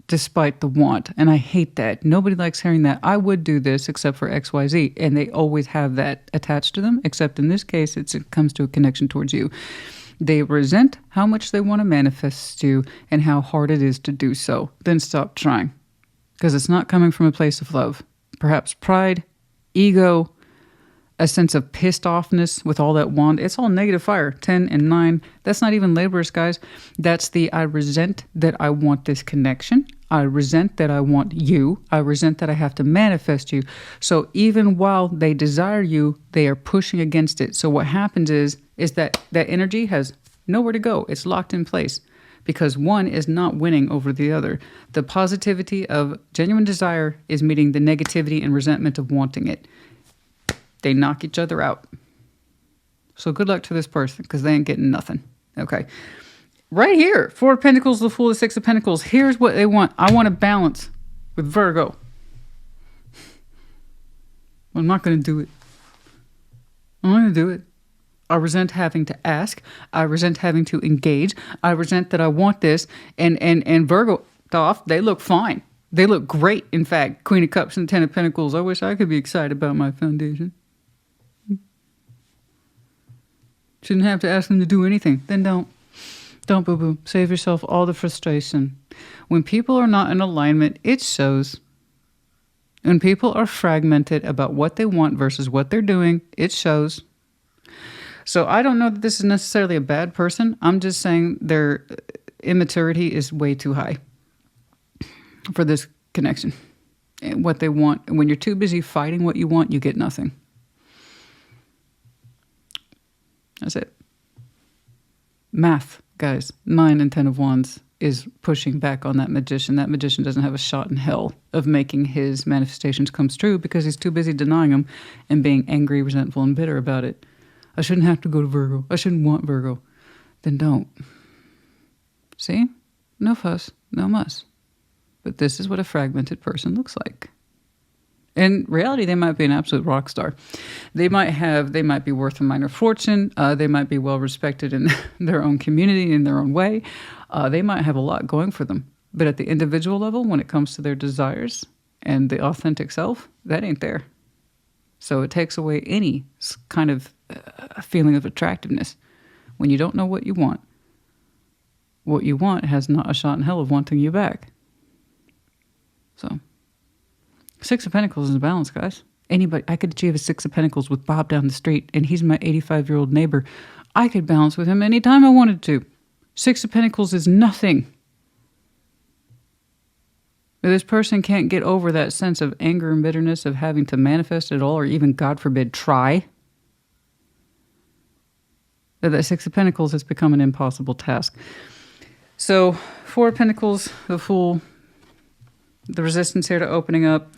A: despite the want. And I hate that. Nobody likes hearing that. I would do this except for XYZ. And they always have that attached to them, except in this case, it comes to a connection towards you. They resent how much they want to manifest you and how hard it is to do so. Then stop trying, because it's not coming from a place of love. Perhaps pride, ego, a sense of pissed offness with all that want. It's all negative fire. 10 and 9. That's not even laborious, guys. That's the I resent that I want this connection. I resent that I want you. I resent that I have to manifest you. So even while they desire you, they are pushing against it. So what happens is that that energy has nowhere to go. It's locked in place because one is not winning over the other. The positivity of genuine desire is meeting the negativity and resentment of wanting it. They knock each other out. So good luck to this person, because they ain't getting nothing. Okay. Right here, 4 of Pentacles, the Fool, the 6 of Pentacles. Here's what they want. I want to balance with Virgo. I'm not going to do it. I'm not going to do it. I resent having to ask. I resent having to engage. I resent that I want this. And Virgo off, they look fine. They look great. In fact, Queen of Cups and Ten of Pentacles. I wish I could be excited about my foundation. Shouldn't have to ask them to do anything. Then don't. Don't, boo-boo. Save yourself all the frustration. When people are not in alignment, it shows. When people are fragmented about what they want versus what they're doing, it shows. So I don't know that this is necessarily a bad person. I'm just saying their immaturity is way too high for this connection. And what they want. When you're too busy fighting what you want, you get nothing. That's it. Math, guys. 9 and 10 of Wands is pushing back on that magician. That magician doesn't have a shot in hell of making his manifestations come true because he's too busy denying them and being angry, resentful, and bitter about it. I shouldn't have to go to Virgo. I shouldn't want Virgo. Then don't. See? No fuss, no muss. But this is what a fragmented person looks like. In reality, they might be an absolute rock star. They might be worth a minor fortune. They might be well respected in their own community, in their own way. They might have a lot going for them. But at the individual level, when it comes to their desires and the authentic self, that ain't there. So it takes away any kind of feeling of attractiveness. When you don't know what you want has not a shot in hell of wanting you back. So, 6 of Pentacles is a balance, guys. Anybody, I could achieve a 6 of Pentacles with Bob down the street, and he's my 85-year-old neighbor. I could balance with him anytime I wanted to. 6 of Pentacles is nothing. But this person can't get over that sense of anger and bitterness of having to manifest it all, or even, God forbid, try. That 6 of Pentacles has become an impossible task. So, 4 of Pentacles, the Fool, the resistance here to opening up.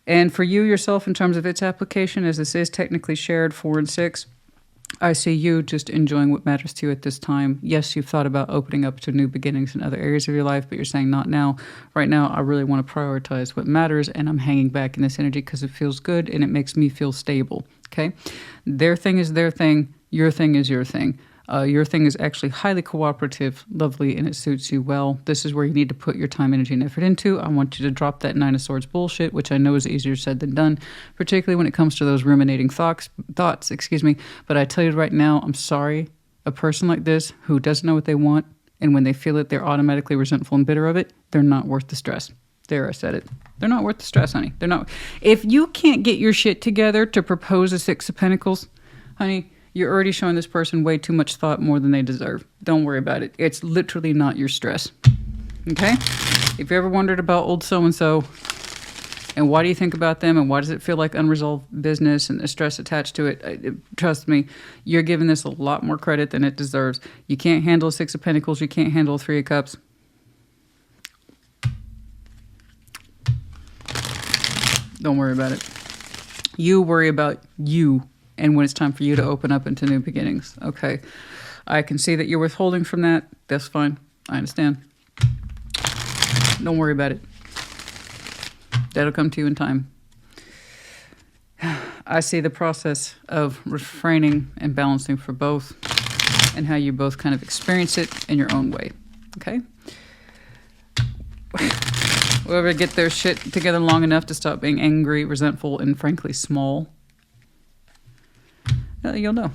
A: And for you yourself, in terms of its application, as this is technically shared, 4 and 6, I see you just enjoying what matters to you at this time. Yes, you've thought about opening up to new beginnings in other areas of your life, but you're saying not now. Right now, I really want to prioritize what matters, and I'm hanging back in this energy because it feels good and it makes me feel stable. Okay? Their thing is their thing. Your thing is your thing. Your thing is actually highly cooperative, lovely, and it suits you well. This is where you need to put your time, energy, and effort into. I want you to drop that 9 of Swords bullshit, which I know is easier said than done, particularly when it comes to those ruminating thoughts. But I tell you right now, I'm sorry. A person like this who doesn't know what they want, and when they feel it, they're automatically resentful and bitter of it, they're not worth the stress. There, I said it. They're not worth the stress, honey. They're not. If you can't get your shit together to propose a 6 of Pentacles, honey, you're already showing this person way too much thought, more than they deserve. Don't worry about it. It's literally not your stress. Okay? If you ever wondered about old so-and-so, and why do you think about them, and why does it feel like unresolved business and the stress attached to it, trust me, you're giving this a lot more credit than it deserves. You can't handle a 6 of Pentacles. You can't handle a 3 of Cups. Don't worry about it. You worry about you. And when it's time for you to open up into new beginnings. Okay. I can see that you're withholding from that. That's fine. I understand. Don't worry about it. That'll come to you in time. I see the process of refraining and balancing for both, and how you both kind of experience it in your own way. Okay? Whoever get their shit together long enough to stop being angry, resentful, and frankly small, you'll know.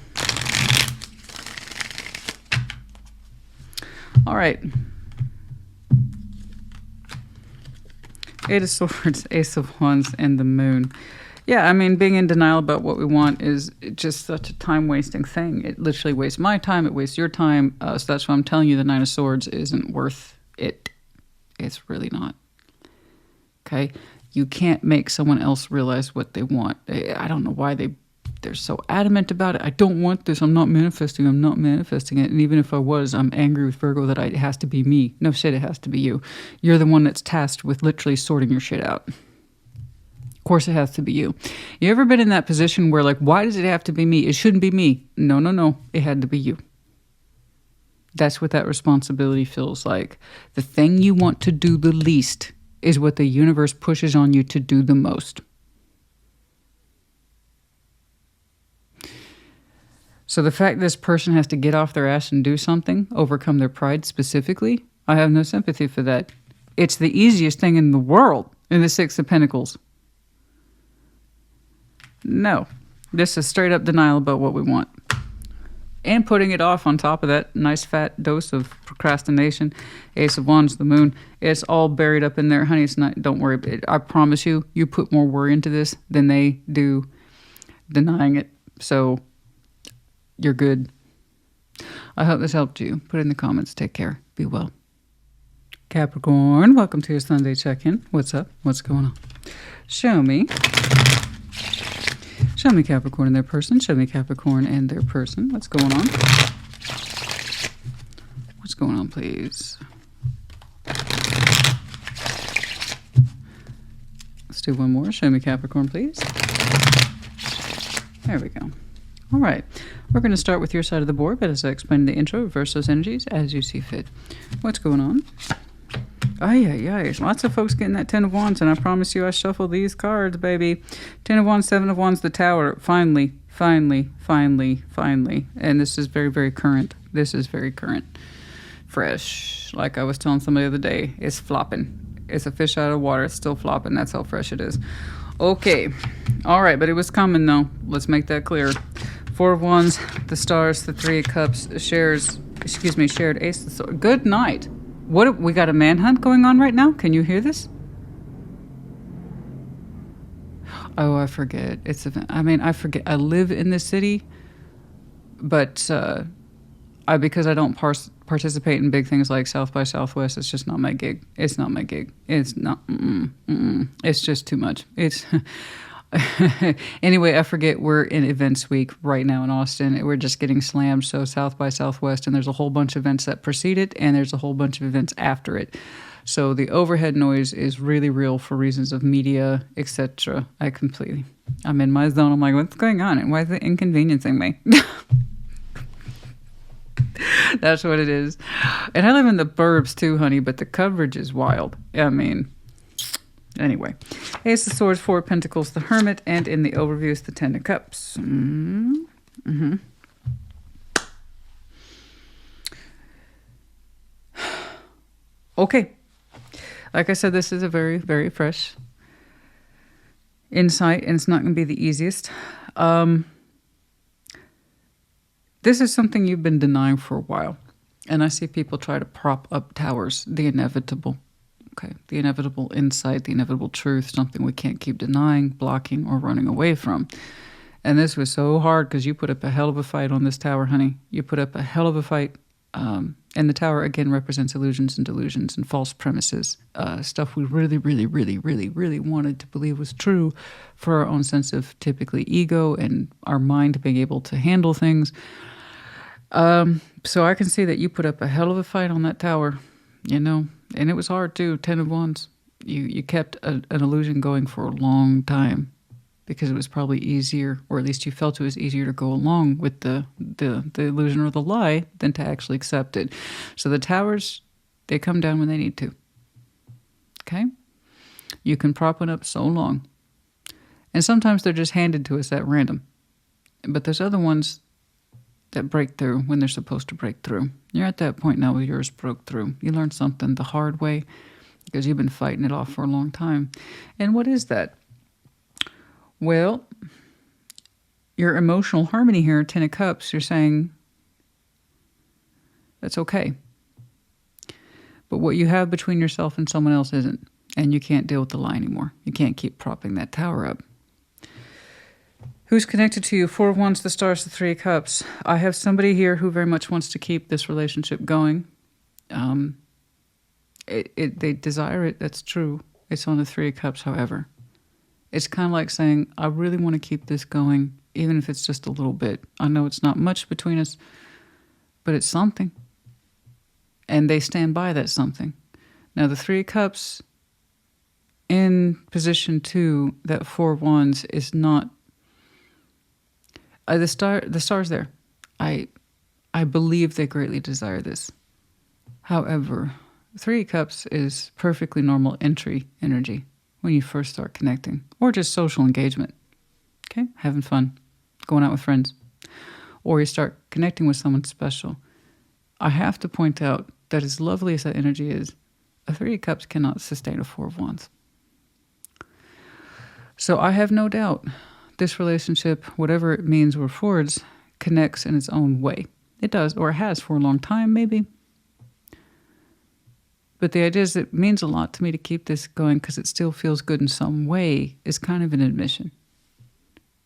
A: All right. 8 of Swords, Ace of Wands, and the Moon. Yeah, I mean, being in denial about what we want is just such a time-wasting thing. It literally wastes my time. It wastes your time. So that's why I'm telling you the 9 of Swords isn't worth it. It's really not. Okay? You can't make someone else realize what they want. I don't know why they're so adamant about it. I don't want this. I'm not manifesting it. And even if I was, I'm angry with Virgo that it has to be me. No shit, it has to be you. You're the one that's tasked with literally sorting your shit out. Of course it has to be you. You ever been in that position where, like, why does it have to be me? It shouldn't be me. No. It had to be you. That's what that responsibility feels like. The thing you want to do the least is what the universe pushes on you to do the most. So the fact this person has to get off their ass and do something, overcome their pride specifically, I have no sympathy for that. It's the easiest thing in the world in the Six of Pentacles. No. This is straight up denial about what we want. And putting it off on top of that nice fat dose of procrastination. Ace of Wands, the moon. It's all buried up in there. Honey, it's not, don't worry. I promise you, you put more worry into this than they do denying it. So you're good. I hope this helped you. Put it in the comments. Take care. Be well. Capricorn, welcome to your Sunday check-in. What's up? What's going on? Show me. Show me Capricorn and their person. Show me Capricorn and their person. What's going on? What's going on, please? Let's do one more. Show me Capricorn, please. There we go. All right. We're going to start with your side of the board, but as I explained in the intro, reverse those energies as you see fit. What's going on? Lots of folks getting that 10 of Wands, and I promise you I shuffle these cards, baby. 10 of Wands, 7 of Wands, the Tower. Finally. And this is very, very current. This is very current. Fresh. Like I was telling somebody the other day, it's flopping. It's a fish out of water. It's still flopping. That's how fresh it is. Okay. All right, but it was coming, though. Let's make that clear. 4 of Wands, the Stars, the 3 of Cups, shared Ace of Swords. Good night. What, we got a manhunt going on right now? Can you hear this? Oh, I forget. I forget. I live in the city, but because I don't participate in big things like South by Southwest, it's just not my gig. It's not my gig. It's not. It's just too much. It's anyway. I forget. We're in events week right now in Austin. We're just getting slammed. So South by Southwest, and there's a whole bunch of events that precede it, and there's a whole bunch of events after it. So the overhead noise is really real for reasons of media, etc. I'm in my zone. I'm like, what's going on? And why is it inconveniencing me? That's what it is. And I live in the burbs too, honey, but the coverage is wild. Anyway. Ace of Swords, 4 of Pentacles, the Hermit, and in the overview is the 10 of Cups. Okay. Like I said, this is a very, very fresh insight, and it's not going to be the easiest. This is something you've been denying for a while. And I see people try to prop up towers, the inevitable. Okay, the inevitable insight, the inevitable truth, something we can't keep denying, blocking, or running away from. And this was so hard because you put up a hell of a fight on this tower, honey. You put up a hell of a fight. And the tower, again, represents illusions and delusions and false premises. Stuff we really, really, really, really, really wanted to believe was true for our own sense of typically ego and our mind being able to handle things. So I can see that you put up a hell of a fight on that tower, and it was hard too. 10 of Wands. You kept an illusion going for a long time because it was probably easier, or at least you felt it was easier to go along with the illusion or the lie than to actually accept it. So the towers, they come down when they need to. Okay? You can prop one up so long. And sometimes they're just handed to us at random. But there's other ones that break through when they're supposed to break through. You're at that point now where yours broke through. You learned something the hard way because you've been fighting it off for a long time. And what is that? Well, your emotional harmony here, 10 of Cups, you're saying that's okay. But what you have between yourself and someone else isn't. And you can't deal with the lie anymore. You can't keep propping that tower up. Who's connected to you? 4 of Wands, the Stars, the 3 of Cups. I have somebody here who very much wants to keep this relationship going. They desire it. That's true. It's on the 3 of Cups, however. It's kind of like saying, I really want to keep this going, even if it's just a little bit. I know it's not much between us, but it's something. And they stand by that something. Now, the 3 of Cups in position 2, that 4 of Wands is not... the star's there. I believe they greatly desire this. However, 3 of Cups is perfectly normal entry energy when you first start connecting, or just social engagement. Okay, having fun, going out with friends. or you start connecting with someone special. I have to point out that as lovely as that energy is, a Three of Cups cannot sustain a Four of Wands. So I have no doubt this relationship, whatever it means or affords, connects in its own way. It does, or it has for a long time, maybe. But the idea is it means a lot to me to keep this going because it still feels good in some way is kind of an admission.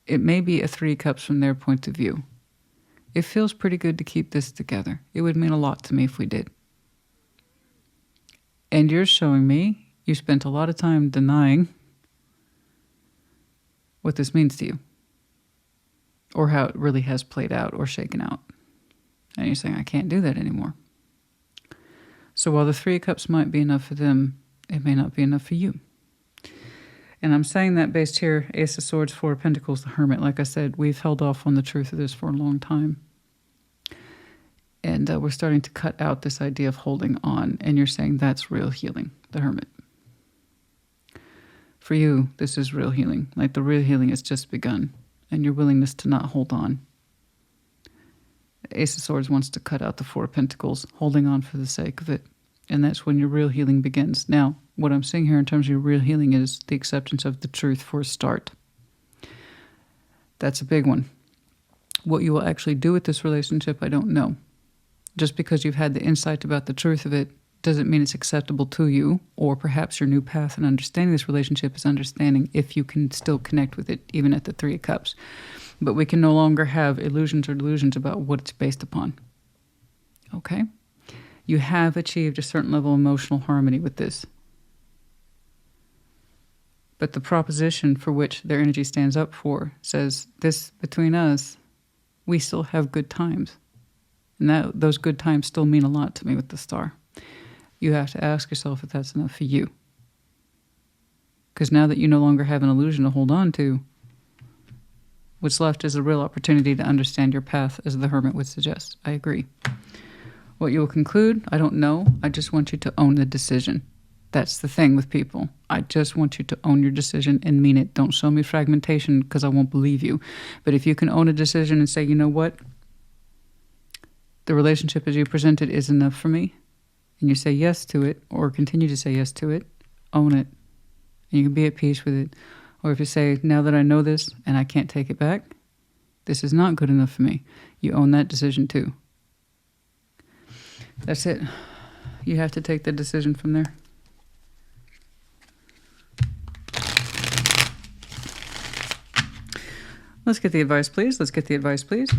A: It may be a Three of Cups from their point of view. It feels pretty good to keep this together. It would mean a lot to me if we did. And you're showing me you spent a lot of time denying what this means to you, or how it really has played out or shaken out. And you're saying, I can't do that anymore. So while the Three of Cups might be enough for them, it may not be enough for you. And I'm saying that based here, Ace of Swords, Four of Pentacles, the Hermit. Like I said, we've held off on the truth of this for a long time. And we're starting to cut out this idea of holding on. And you're saying that's real healing, the Hermit. For you, this is real healing. Like the real healing has just begun. And your willingness to not hold on. Ace of Swords wants to cut out the Four of Pentacles, holding on for the sake of it. And that's when your real healing begins. Now, what I'm saying here in terms of your real healing is the acceptance of the truth for a start. That's a big one. What you will actually do with this relationship, I don't know. Just because you've had the insight about the truth of it doesn't mean it's acceptable to you, or perhaps your new path in understanding this relationship is understanding if you can still connect with it, even at the Three of Cups. But we can no longer have illusions or delusions about what it's based upon. Okay? You have achieved a certain level of emotional harmony with this. But the proposition for which their energy stands up for says, this between us, we still have good times. And those good times still mean a lot to me with the Star. You have to ask yourself if that's enough for you. Because now that you no longer have an illusion to hold on to, what's left is a real opportunity to understand your path, as the Hermit would suggest. I agree. What you will conclude, I don't know. I just want you to own the decision. That's the thing with people. I just want you to own your decision and mean it. Don't show me fragmentation because I won't believe you. But if you can own a decision and say, you know what? The relationship as you present it is enough for me. And you say yes to it, or continue to say yes to it, own it. And you can be at peace with it. Or if you say, now that I know this and I can't take it back, this is not good enough for me. You own that decision too. That's it. You have to take the decision from there. Let's get the advice, please. Let's get the advice, please.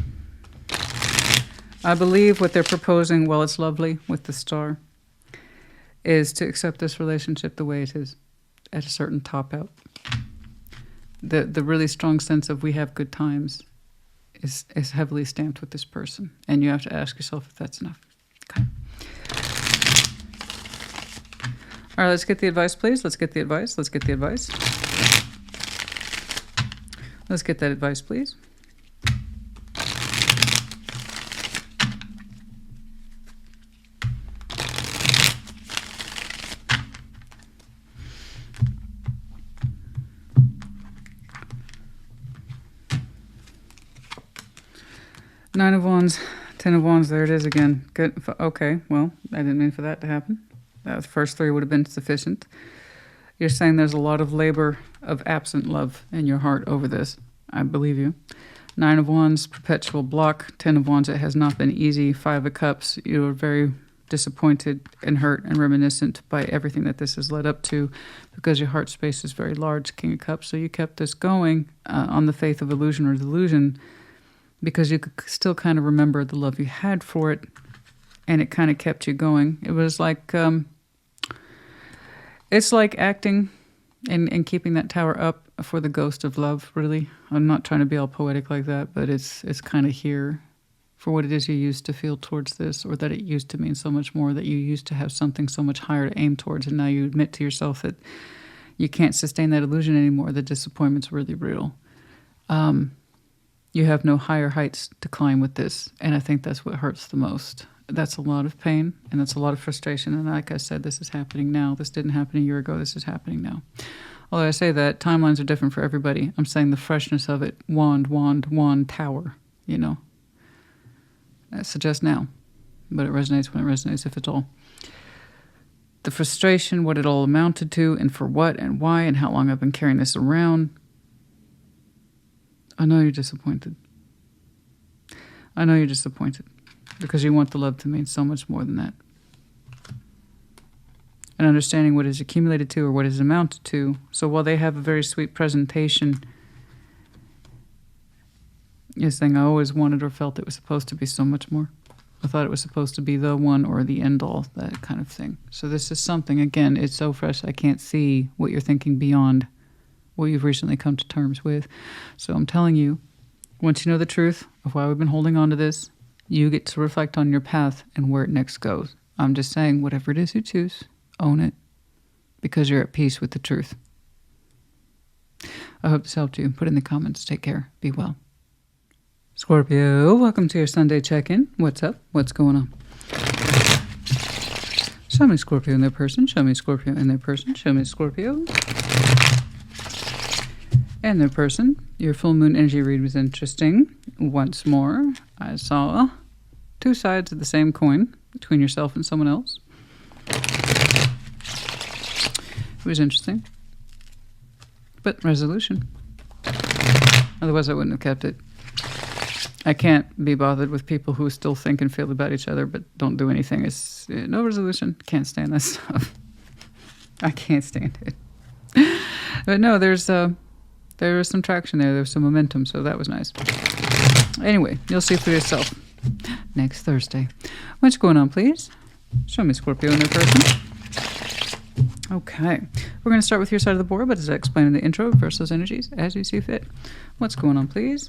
A: I believe what they're proposing, while it's lovely with the Star, is to accept this relationship the way it is, at a certain top out. The really strong sense of we have good times is heavily stamped with this person. And you have to ask yourself if that's enough. Okay. All right, let's get the advice, please. Let's get the advice. Let's get the advice. Let's get that advice, please. Nine of Wands, Ten of Wands, there it is again. Good. Okay, well, I didn't mean for that to happen. The first three would have been sufficient. You're saying there's a lot of labor of absent love in your heart over this. I believe you. Nine of Wands, perpetual block. Ten of Wands, it has not been easy. Five of Cups, you are very disappointed and hurt and reminiscent by everything that this has led up to because your heart space is very large. King of Cups, so you kept this going on the faith of illusion or delusion, because you could still kind of remember the love you had for it, and it kind of kept you going. It was like, it's like acting and keeping that tower up for the ghost of love, really. I'm not trying to be all poetic like that, but it's kind of here for what it is you used to feel towards this, or that it used to mean so much more, that you used to have something so much higher to aim towards, and now you admit to yourself that you can't sustain that illusion anymore. The disappointment's really real. You have no higher heights to climb with this, and I think that's what hurts the most. That's a lot of pain, and that's a lot of frustration, and like I said, this is happening now. This didn't happen a year ago. This is happening now. Although I say that, timelines are different for everybody. I'm saying the freshness of it, wand, tower, you know. I suggest now, but it resonates when it resonates, if it's all. The frustration, what it all amounted to, and for what, and why, and how long I've been carrying this around. I know you're disappointed. I know you're disappointed because you want the love to mean so much more than that. And understanding what is accumulated to or what is amounted to. So while they have a very sweet presentation, you're saying, I always wanted or felt it was supposed to be so much more. I thought it was supposed to be the one or the end all, that kind of thing. So this is something, again, it's so fresh, I can't see what you're thinking beyond what you've recently come to terms with. So I'm telling you, once you know the truth of why we've been holding on to this, you get to reflect on your path and where it next goes. I'm just saying, whatever it is you choose, own it, because you're at peace with the truth. I hope this helped you. Put in the comments. Take care. Be well. Scorpio, welcome to your Sunday check-in. What's up? What's going on? Show me Scorpio in their person. Show me Scorpio in their person. Show me Scorpio and their person. Your full moon energy read was interesting. Once more, I saw two sides of the same coin between yourself and someone else. It was interesting. But resolution. Otherwise, I wouldn't have kept it. I can't be bothered with people who still think and feel about each other but don't do anything. It's no resolution. Can't stand that stuff. I can't stand it. But no, there was some traction there. There was some momentum, so that was nice. Anyway, you'll see for yourself next Thursday. What's going on, please? Show me Scorpio in their person. Okay. We're going to start with your side of the board, but as I explained in the intro, reverse those energies as you see fit. What's going on, please?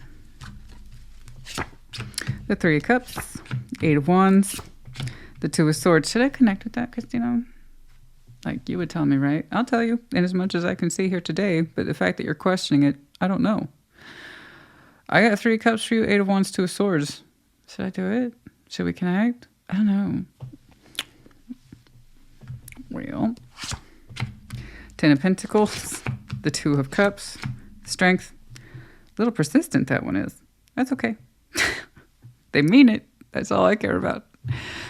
A: The Three of Cups, Eight of Wands, the Two of Swords. Should I connect with that, Christina? Like you would tell me, right? I'll tell you in as much as I can see here today, but the fact that you're questioning it, I don't know. I got Three of Cups for you, Eight of Wands, Two of Swords. Should I do it? Should we connect? I don't know. Well, Ten of Pentacles, the Two of Cups, Strength. A little persistent that one is. That's okay. They mean it. That's all I care about.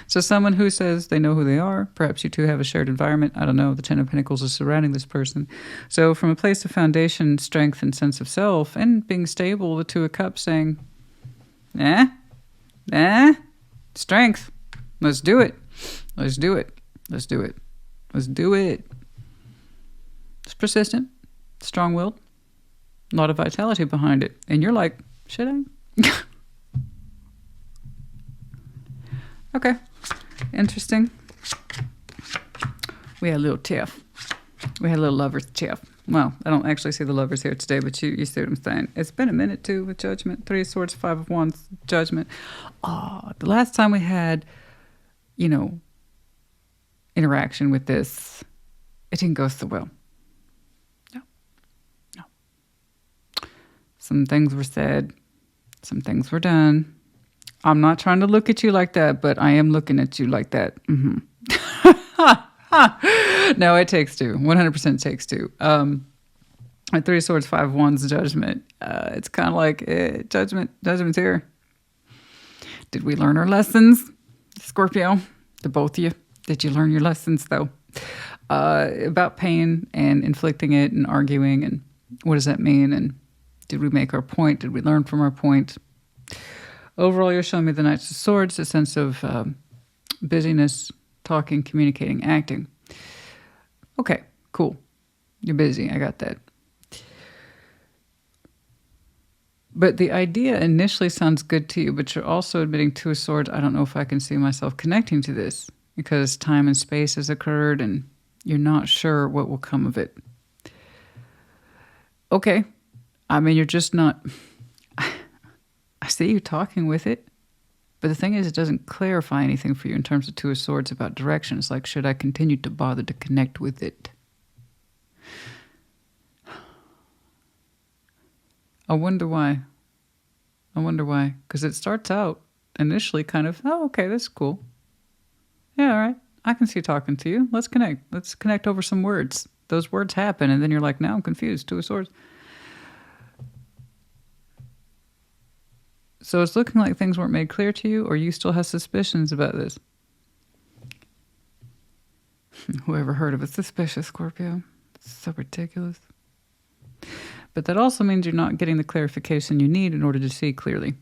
A: So someone who says they know who they are, perhaps you two have a shared environment. I don't know. The Ten of Pentacles is surrounding this person. So from a place of foundation, strength, and sense of self, and being stable, the Two of Cups saying, strength. Let's do it. Let's do it. Let's do it. Let's do it. It's persistent, strong-willed, a lot of vitality behind it. And you're like, should I? Okay. Interesting. We had a little tiff. We had a little lovers tiff. Well, I don't actually see the lovers here today, but you see what I'm saying. It's been a minute, too, with Judgment. Three of Swords, Five of Wands, Judgment. Oh, the last time we had, interaction with this, it didn't go so well. No. Some things were said. Some things were done. I'm not trying to look at you like that, but I am looking at you like that. Mm-hmm. No, it takes two. 100% takes two. At Three of Swords, Five of Wands, Judgment. It's kind of like Judgment's here. Did we learn our lessons, Scorpio? The both of you. Did you learn your lessons, though? About pain and inflicting it and arguing and what does that mean? And did we make our point? Did we learn from our point? Overall, you're showing me the Knights of Swords, a sense of busyness, talking, communicating, acting. Okay, cool. You're busy. I got that. But the idea initially sounds good to you, but you're also admitting Two of Swords. I don't know if I can see myself connecting to this because time and space has occurred and you're not sure what will come of it. Okay. I mean, you're just not... I see you talking with it, but the thing is, it doesn't clarify anything for you in terms of Two of Swords about direction. It's like, should I continue to bother to connect with it? I wonder why. Because it starts out initially kind of, oh, okay, that's cool. Yeah, all right. I can see talking to you. Let's connect. Let's connect over some words. Those words happen, and then you're like, now I'm confused. Two of Swords. So it's looking like things weren't made clear to you, or you still have suspicions about this. Whoever heard of a suspicious Scorpio? It's so ridiculous. But that also means you're not getting the clarification you need in order to see clearly.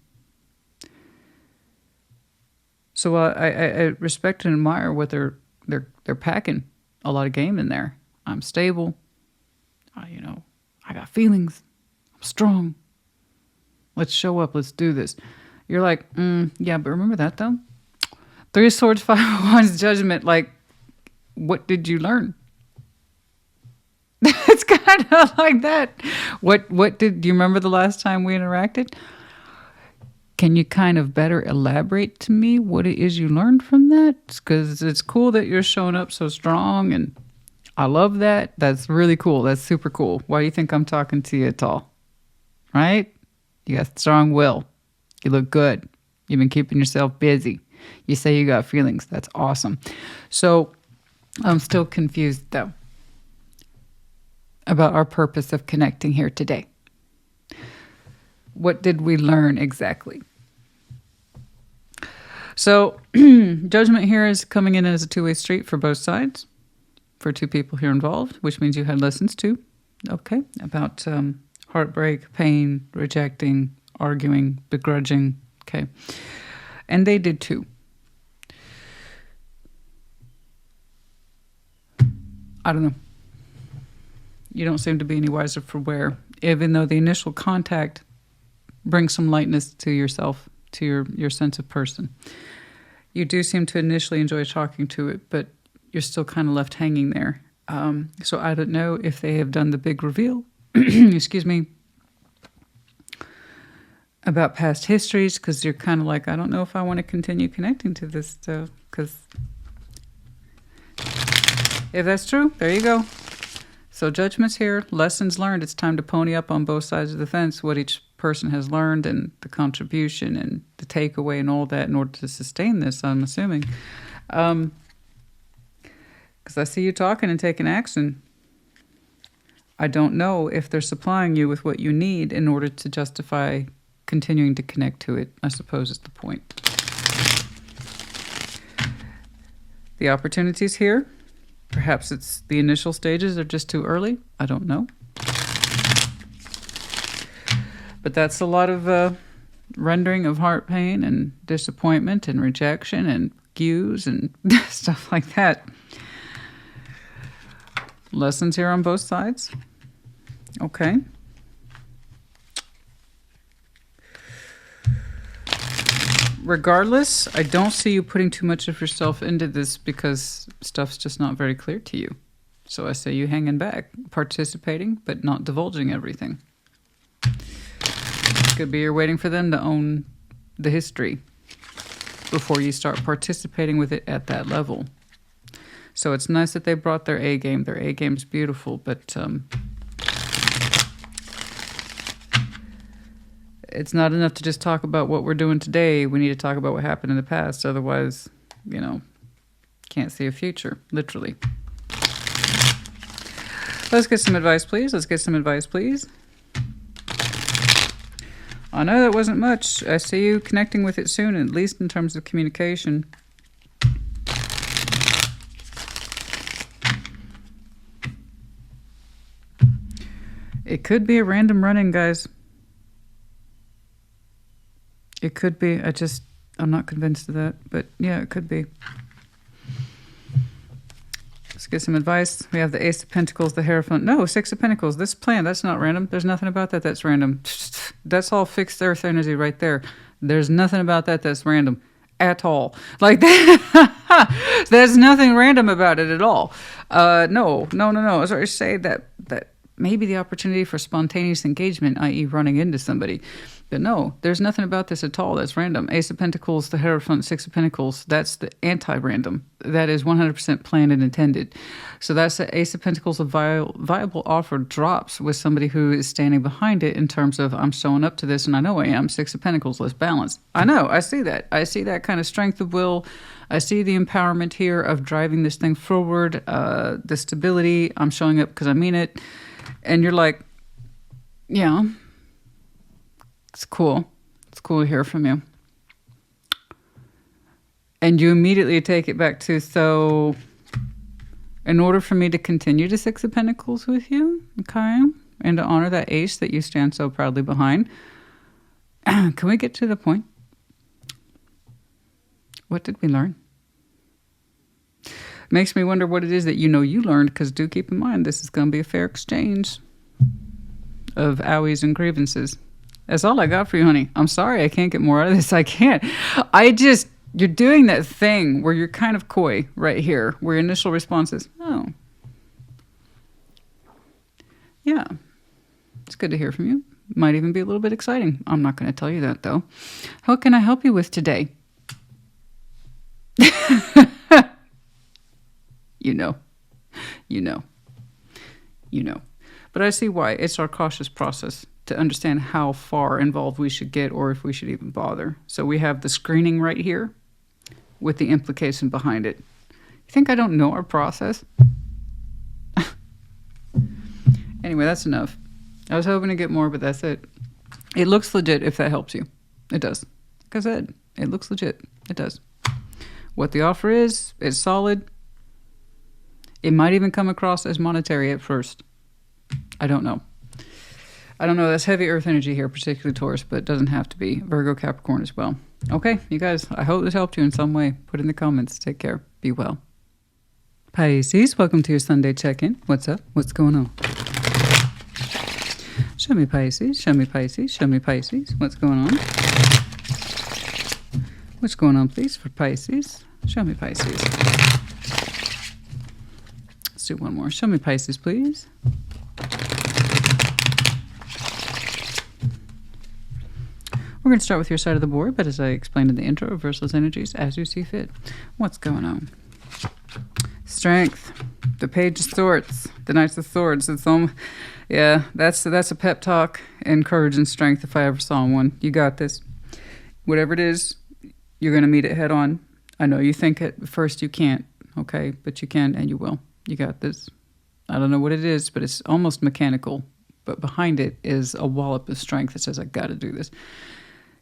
A: So I respect and admire what they're packing. A lot of game in there. I'm stable. I got feelings. I'm strong. Let's show up. Let's do this. You're like, yeah, but remember that though? 3 of Swords, 5 of Wands, Judgment. Like, what did you learn? It's kind of like that. Do you remember the last time we interacted? Can you kind of better elaborate to me what it is you learned from that? Because it's cool that you're showing up so strong, and I love that. That's really cool. That's super cool. Why do you think I'm talking to you at all? Right? You got strong will. You look good. You've been keeping yourself busy. You say you got feelings. That's awesome. So I'm still confused, though, about our purpose of connecting here today. What did we learn exactly? So Judgment here is coming in as a two-way street for both sides, for 2 people here involved, which means you had lessons too. Okay, about heartbreak, pain, rejecting, arguing, begrudging. Okay, and they did too. I don't know. You don't seem to be any wiser for wear, even though the initial contact brings some lightness to yourself, to your sense of person. You do seem to initially enjoy talking to it, but you're still kind of left hanging there. So I don't know if they have done the big reveal, excuse me, about past histories, because you're kind of like, I don't know if I want to continue connecting to this stuff, because if that's true, there you go. So Judgment's here, lessons learned. It's time to pony up on both sides of the fence what each person has learned and the contribution and the takeaway and all that in order to sustain this, I'm assuming. Because I see you talking and taking action. I don't know if they're supplying you with what you need in order to justify continuing to connect to it, I suppose is the point. The opportunities here. Perhaps it's the initial stages are just too early. I don't know. But that's a lot of rendering of heart pain and disappointment and rejection and cues and stuff like that. Lessons here on both sides. Okay. Regardless, I don't see you putting too much of yourself into this because stuff's just not very clear to you. So I say you hanging back, participating, but not divulging everything. Could be you're waiting for them to own the history before you start participating with it at that level. So it's nice that they brought their A game. Their A game's beautiful, but it's not enough to just talk about what we're doing today. We need to talk about what happened in the past. Otherwise, can't see a future, literally. Let's get some advice, please. Let's get some advice, please. I know that wasn't much. I see you connecting with it soon, at least in terms of communication. It could be a random run-in, guys. It could be. I'm not convinced of that. But yeah, it could be. Let's get some advice. We have the Ace of Pentacles, the Hierophant. No, 6 of Pentacles. This plan, that's not random. There's nothing about that that's random. That's all fixed earth energy right there. There's nothing about that that's random at all. Like that. There's nothing random about it at all. No. I was already saying that maybe the opportunity for spontaneous engagement, i.e. running into somebody. But no, there's nothing about this at all that's random. Ace of Pentacles, the Hierophant, 6 of Pentacles, that's the anti-random. That is 100% planned and intended. So that's the Ace of Pentacles, a viable offer drops with somebody who is standing behind it in terms of, I'm showing up to this and I know I am. 6 of Pentacles, let's balance. I know, I see that. I see that kind of strength of will. I see the empowerment here of driving this thing forward, the stability. I'm showing up because I mean it. And you're like, yeah. It's cool. It's cool to hear from you. And you immediately take it back to, so in order for me to continue the Six of Pentacles with you, okay, and to honor that ace that you stand so proudly behind, can we get to the point? What did we learn? Makes me wonder what it is that you learned, because do keep in mind, this is going to be a fair exchange of owies and grievances. That's all I got for you, honey. I'm sorry I can't get more out of this. I can't. You're doing that thing where you're kind of coy right here, where your initial response is, oh. Yeah. It's good to hear from you. Might even be a little bit exciting. I'm not going to tell you that, though. How can I help you with today? You know. But I see why. It's our cautious process to understand how far involved we should get, or if we should even bother. So we have the screening right here with the implication behind it. You think I don't know our process? Anyway, that's enough. I was hoping to get more, but that's it. It looks legit, if that helps you. It does. Like I said, it looks legit. It does. What the offer is solid. It might even come across as monetary at first. I don't know. That's heavy earth energy here, particularly Taurus, but it doesn't have to be. Virgo, Capricorn as well. Okay, you guys, I hope this helped you in some way. Put in the comments. Take care. Be well. Pisces, welcome to your Sunday check-in. What's up? What's going on? Show me Pisces. Show me Pisces. Show me Pisces. What's going on? What's going on, please, for Pisces? Show me Pisces. Let's do one more. Show me Pisces, please. We're going to start with your side of the board, but as I explained in the intro, reverse those energies as you see fit. What's going on? Strength. The Page of Swords. The Knights of Swords. Yeah, that's a pep talk and courage and strength if I ever saw one. You got this. Whatever it is, you're going to meet it head on. I know you think at first you can't, okay? But you can and you will. You got this. I don't know what it is, but it's almost mechanical. But behind it is a wallop of strength that says, I got to do this.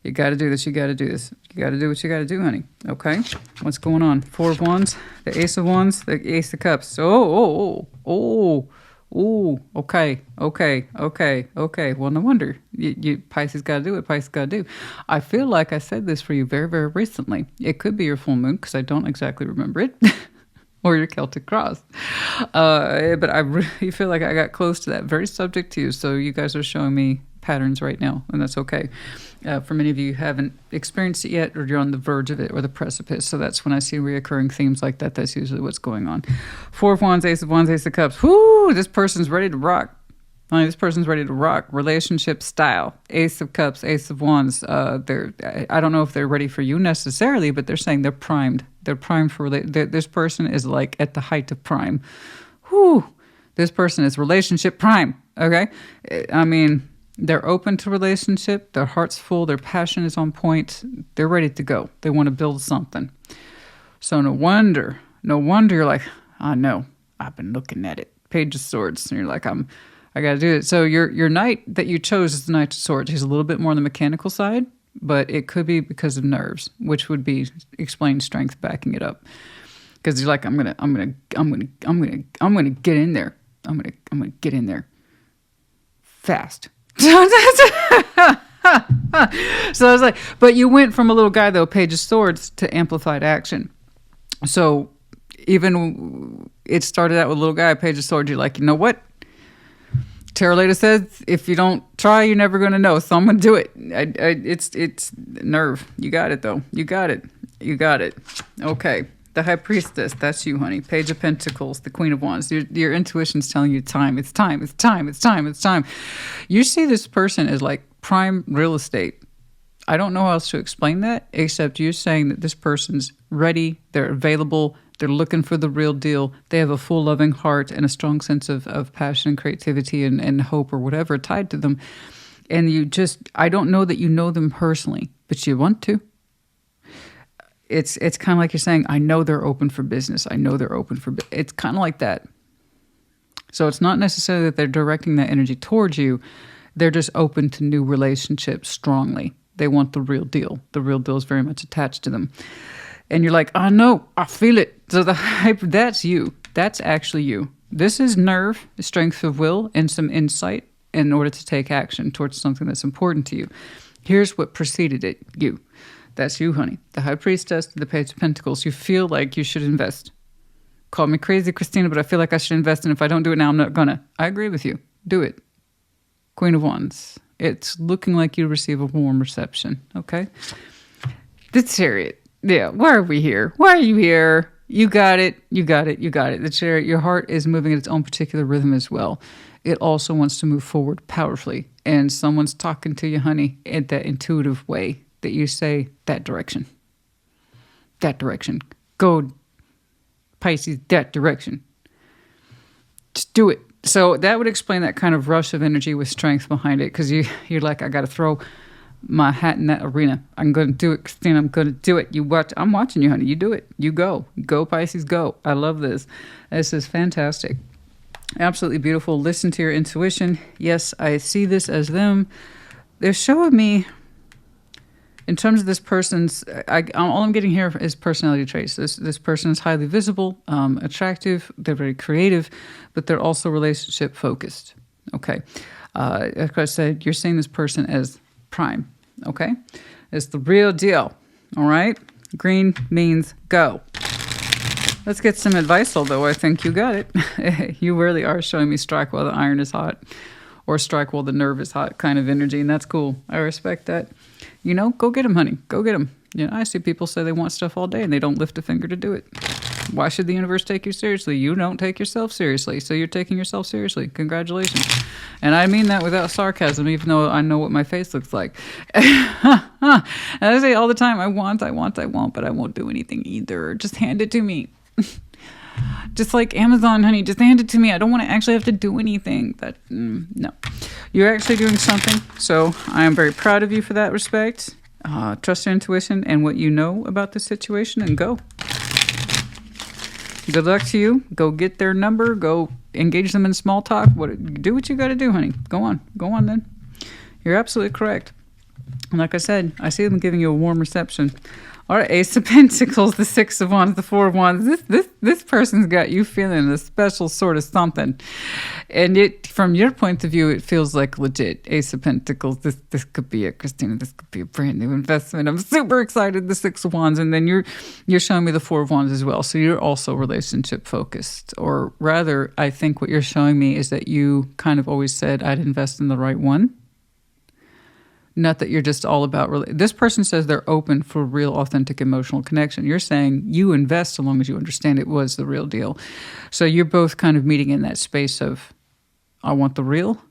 A: You got to do this. You got to do this. You got to do what you got to do, honey. Okay? What's going on? Four of Wands, the Ace of Wands, the Ace of Cups. Okay. Well, no wonder. Pisces got to do what Pisces got to do. I feel like I said this for you very, very recently. It could be your full moon, because I don't exactly remember it. Or your Celtic cross. But I really feel like I got close to that very subject to you. So you guys are showing me patterns right now, and that's okay. For many of you who haven't experienced it yet, or you're on the verge of it or the precipice. So that's when I see reoccurring themes like that. That's usually what's going on. Four of Wands, Ace of Wands, Ace of Cups. Whoo! This person's ready to rock. This person's ready to rock. Relationship style. Ace of Cups, Ace of Wands. I don't know if they're ready for you necessarily, but they're saying they're primed. They're primed for this person is like at the height of prime. Whoo! This person is relationship prime. Okay? I mean, they're open to relationship. Their heart's full. Their passion is on point. They're ready to go. They want to build something. So no wonder you're like, I know. I've been looking at it. Page of Swords. And you're like, I got to do it. So your knight that you chose is the Knight of Swords. He's a little bit more on the mechanical side, but it could be because of nerves, which would be explained strength backing it up. Because you're like, I'm gonna get in there. I'm gonna get in there fast. So I was like, but you went from a little guy though, Page of Swords, to amplified action. So even it started out with a little guy, Page of Swords. You're like, you know what? Tarot Lady says, if you don't try, you're never going to know. So I'm going to do it. It's nerve. You got it, though. You got it. Okay. The High Priestess. That's you, honey. Page of Pentacles. The Queen of Wands. Your intuition's telling you time. It's time. You see this person as like prime real estate. I don't know how else to explain that, except you're saying that this person's ready. They're available. They're looking for the real deal. They have a full loving heart and a strong sense of passion and creativity and hope or whatever tied to them. And I don't know that you know them personally, but you want to. It's kind of like you're saying, I know they're open for business. It's kind of like that. So it's not necessarily that they're directing that energy towards you. They're just open to new relationships strongly. They want the real deal. The real deal is very much attached to them. And you're like, I know, I feel it. So the hype, that's you. That's actually you. This is nerve, strength of will, and some insight in order to take action towards something that's important to you. Here's what preceded it. You. That's you, honey. The High Priestess, the Page of Pentacles. You feel like you should invest. Call me crazy, Christina, but I feel like I should invest, and if I don't do it now, I'm not gonna. I agree with you. Do it. Queen of Wands. It's looking like you receive a warm reception, okay? The Chariot. Yeah, why are we here? Why are you here? You got it. You got it. You got it. The Chariot, your heart is moving at its own particular rhythm as well. It also wants to move forward powerfully. And someone's talking to you, honey, in that intuitive way that you say, that direction. That direction. Go, Pisces, that direction. Just do it. So that would explain that kind of rush of energy with strength behind it, because you're like, I got to throw my hat in that arena. I'm going to do it, Christina. I'm going to do it. You watch. I'm watching you, honey. You do it. You go. Go, Pisces, go. I love this. This is fantastic. Absolutely beautiful. Listen to your intuition. Yes, I see this as them. They're showing me, in terms of this person's, all I'm getting here is personality traits. This person is highly visible, attractive. They're very creative, but they're also relationship focused. Okay. Like I said, you're seeing this person as prime. Okay. It's the real deal. All right. Green means go. Let's get some advice, although I think you got it. You really are showing me strike while the iron is hot, or strike while the nerve is hot kind of energy, and that's cool. I respect that. You know, go get them, honey. Go get them. You know, I see people say they want stuff all day and they don't lift a finger to do it. Why should the universe take you seriously? You don't take yourself seriously, so you're taking yourself seriously. Congratulations. And I mean that without sarcasm, even though I know what my face looks like. And I say all the time, I want, but I won't do anything either. Just hand it to me. Just like Amazon, honey, just hand it to me. I don't want to actually have to do anything. But no, you're actually doing something. So I am very proud of you for that respect. Trust your intuition and what you know about the situation, and go. Good luck to you. Go get their number. Go engage them in small talk. Do what you got to do, honey. Go on then. You're absolutely correct. And like I said, I see them giving you a warm reception. All right, Ace of Pentacles, the Six of Wands, the Four of Wands. This person's got you feeling a special sort of something. And it, from your point of view, it feels like legit. Ace of Pentacles, this could be it, Christina. This could be a brand new investment. I'm super excited, the Six of Wands. And then you're showing me the Four of Wands as well. So you're also relationship focused. Or rather, I think what you're showing me is that you kind of always said, I'd invest in the right one. Not that you're just all about... This person says they're open for real, authentic, emotional connection. You're saying you invest so long as you understand it was the real deal. So you're both kind of meeting in that space of, I want the real.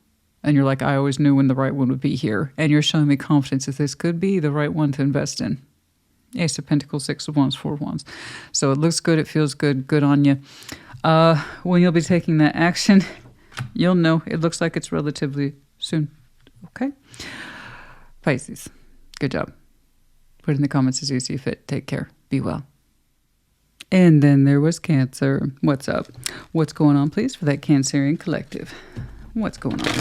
A: And you're like, I always knew when the right one would be here. And you're showing me confidence that this could be the right one to invest in. Ace of Pentacles, Six of Wands, Four of Wands. So it looks good. It feels good. Good on you. When you'll be taking that action, you'll know. It looks like it's relatively soon. Okay? Pisces, good job. Put it in the comments as you see fit. Take care. Be well. And then there was Cancer. What's up? What's going on, please, for that Cancerian collective? What's going on?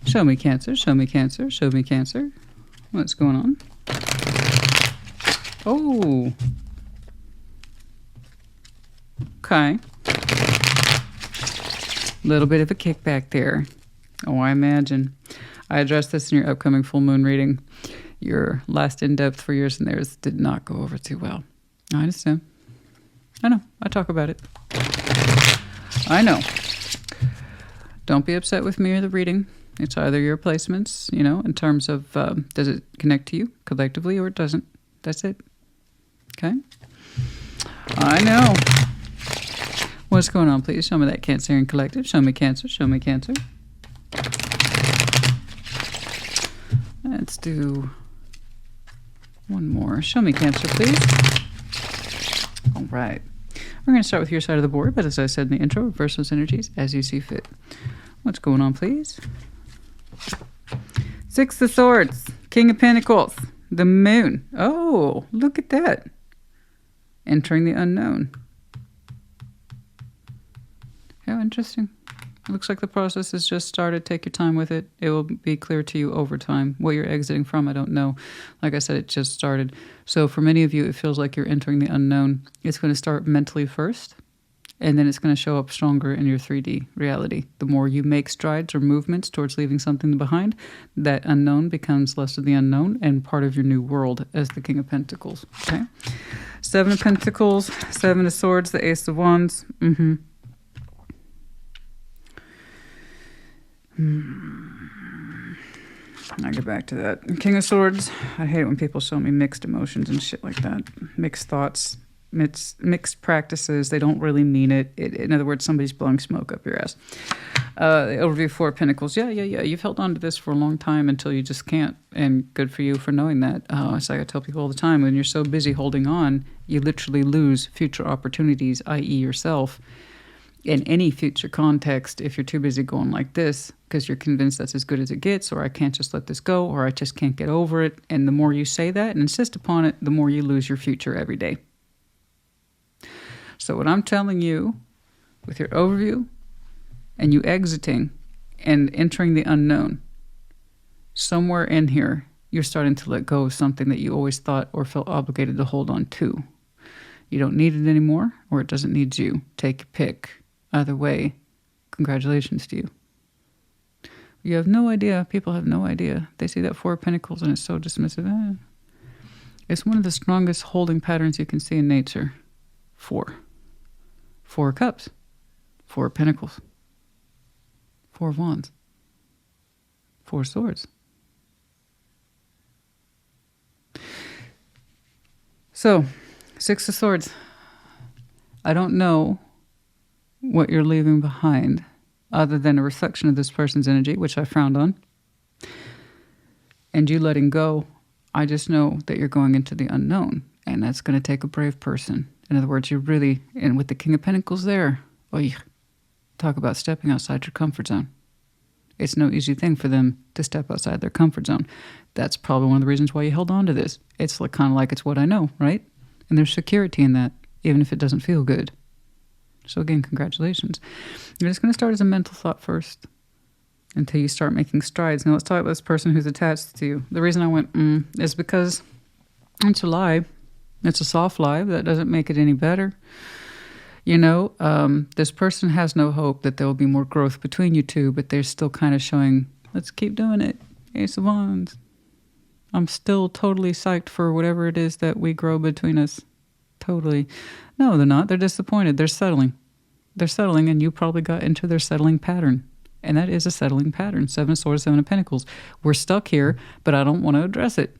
A: Show me Cancer. Show me Cancer. Show me Cancer. What's going on? Oh. Okay. Little bit of a kickback there. Oh, I imagine. I addressed this in your upcoming full moon reading. Your last in-depth for yours and theirs did not go over too well. I understand. I know. I talk about it. I know. Don't be upset with me or the reading. It's either your placements, you know, in terms of does it connect to you collectively or it doesn't. That's it. Okay? I know. What's going on, please? Show me that Cancerian collective. Show me Cancer. Show me Cancer. Let's do one more. Show me Cancer, please. All right. We're going to start with your side of the board, but as I said in the intro, reverse those energies as you see fit. What's going on, please? Six of Swords, King of Pentacles, the Moon. Oh, look at that. Entering the unknown. How interesting. Looks like the process has just started. Take your time with it. It will be clear to you over time. What you're exiting from, I don't know. Like I said, it just started. So for many of you, it feels like you're entering the unknown. It's going to start mentally first, and then it's going to show up stronger in your 3D reality. The more you make strides or movements towards leaving something behind, that unknown becomes less of the unknown and part of your new world as the King of Pentacles. Okay? 7 of Pentacles, 7 of Swords, the Ace of Wands. I'll get back to that. King of Swords. I hate it when people show me mixed emotions and shit like that. Mixed thoughts, mixed practices. They don't really mean it. In other words, somebody's blowing smoke up your ass. The overview 4 of Pentacles. Yeah. You've held on to this for a long time until you just can't. And good for you for knowing that. It's like I tell people all the time, when you're so busy holding on, you literally lose future opportunities, i.e. yourself. In any future context, if you're too busy going like this because you're convinced that's as good as it gets, or I can't just let this go, or I just can't get over it, and the more you say that and insist upon it, the more you lose your future every day. So what I'm telling you with your overview and you exiting and entering the unknown, somewhere in here, you're starting to let go of something that you always thought or felt obligated to hold on to. You don't need it anymore, or it doesn't need you. Take your pick. Either way, congratulations to you. You have no idea. People have no idea. They see that 4 of Pentacles and it's so dismissive. It's one of the strongest holding patterns you can see in nature. 4. 4 of Cups. 4 of Pentacles. 4 of Wands. 4 of Swords. So, 6 of Swords. I don't know what you're leaving behind other than a reflection of this person's energy, which I frowned on. And you letting go, I just know that you're going into the unknown, and that's going to take a brave person. In other words, you're really, and with the King of Pentacles there, talk about stepping outside your comfort zone. It's no easy thing for them to step outside their comfort zone. That's probably one of the reasons why you held on to this. It's kind of like it's what I know, right? And there's security in that, even if it doesn't feel good. So again, congratulations. You're just going to start as a mental thought first until you start making strides. Now let's talk about this person who's attached to you. The reason I went is because it's a lie. It's a soft lie. That doesn't make it any better. You know, this person has no hope that there will be more growth between you two, but they're still kind of showing, let's keep doing it. Ace of Wands. I'm still totally psyched for whatever it is that we grow between us. Totally. No, they're not. They're disappointed. They're settling. They're settling, and you probably got into their settling pattern. And that is a settling pattern. 7 of Swords, 7 of Pentacles. We're stuck here, but I don't want to address it.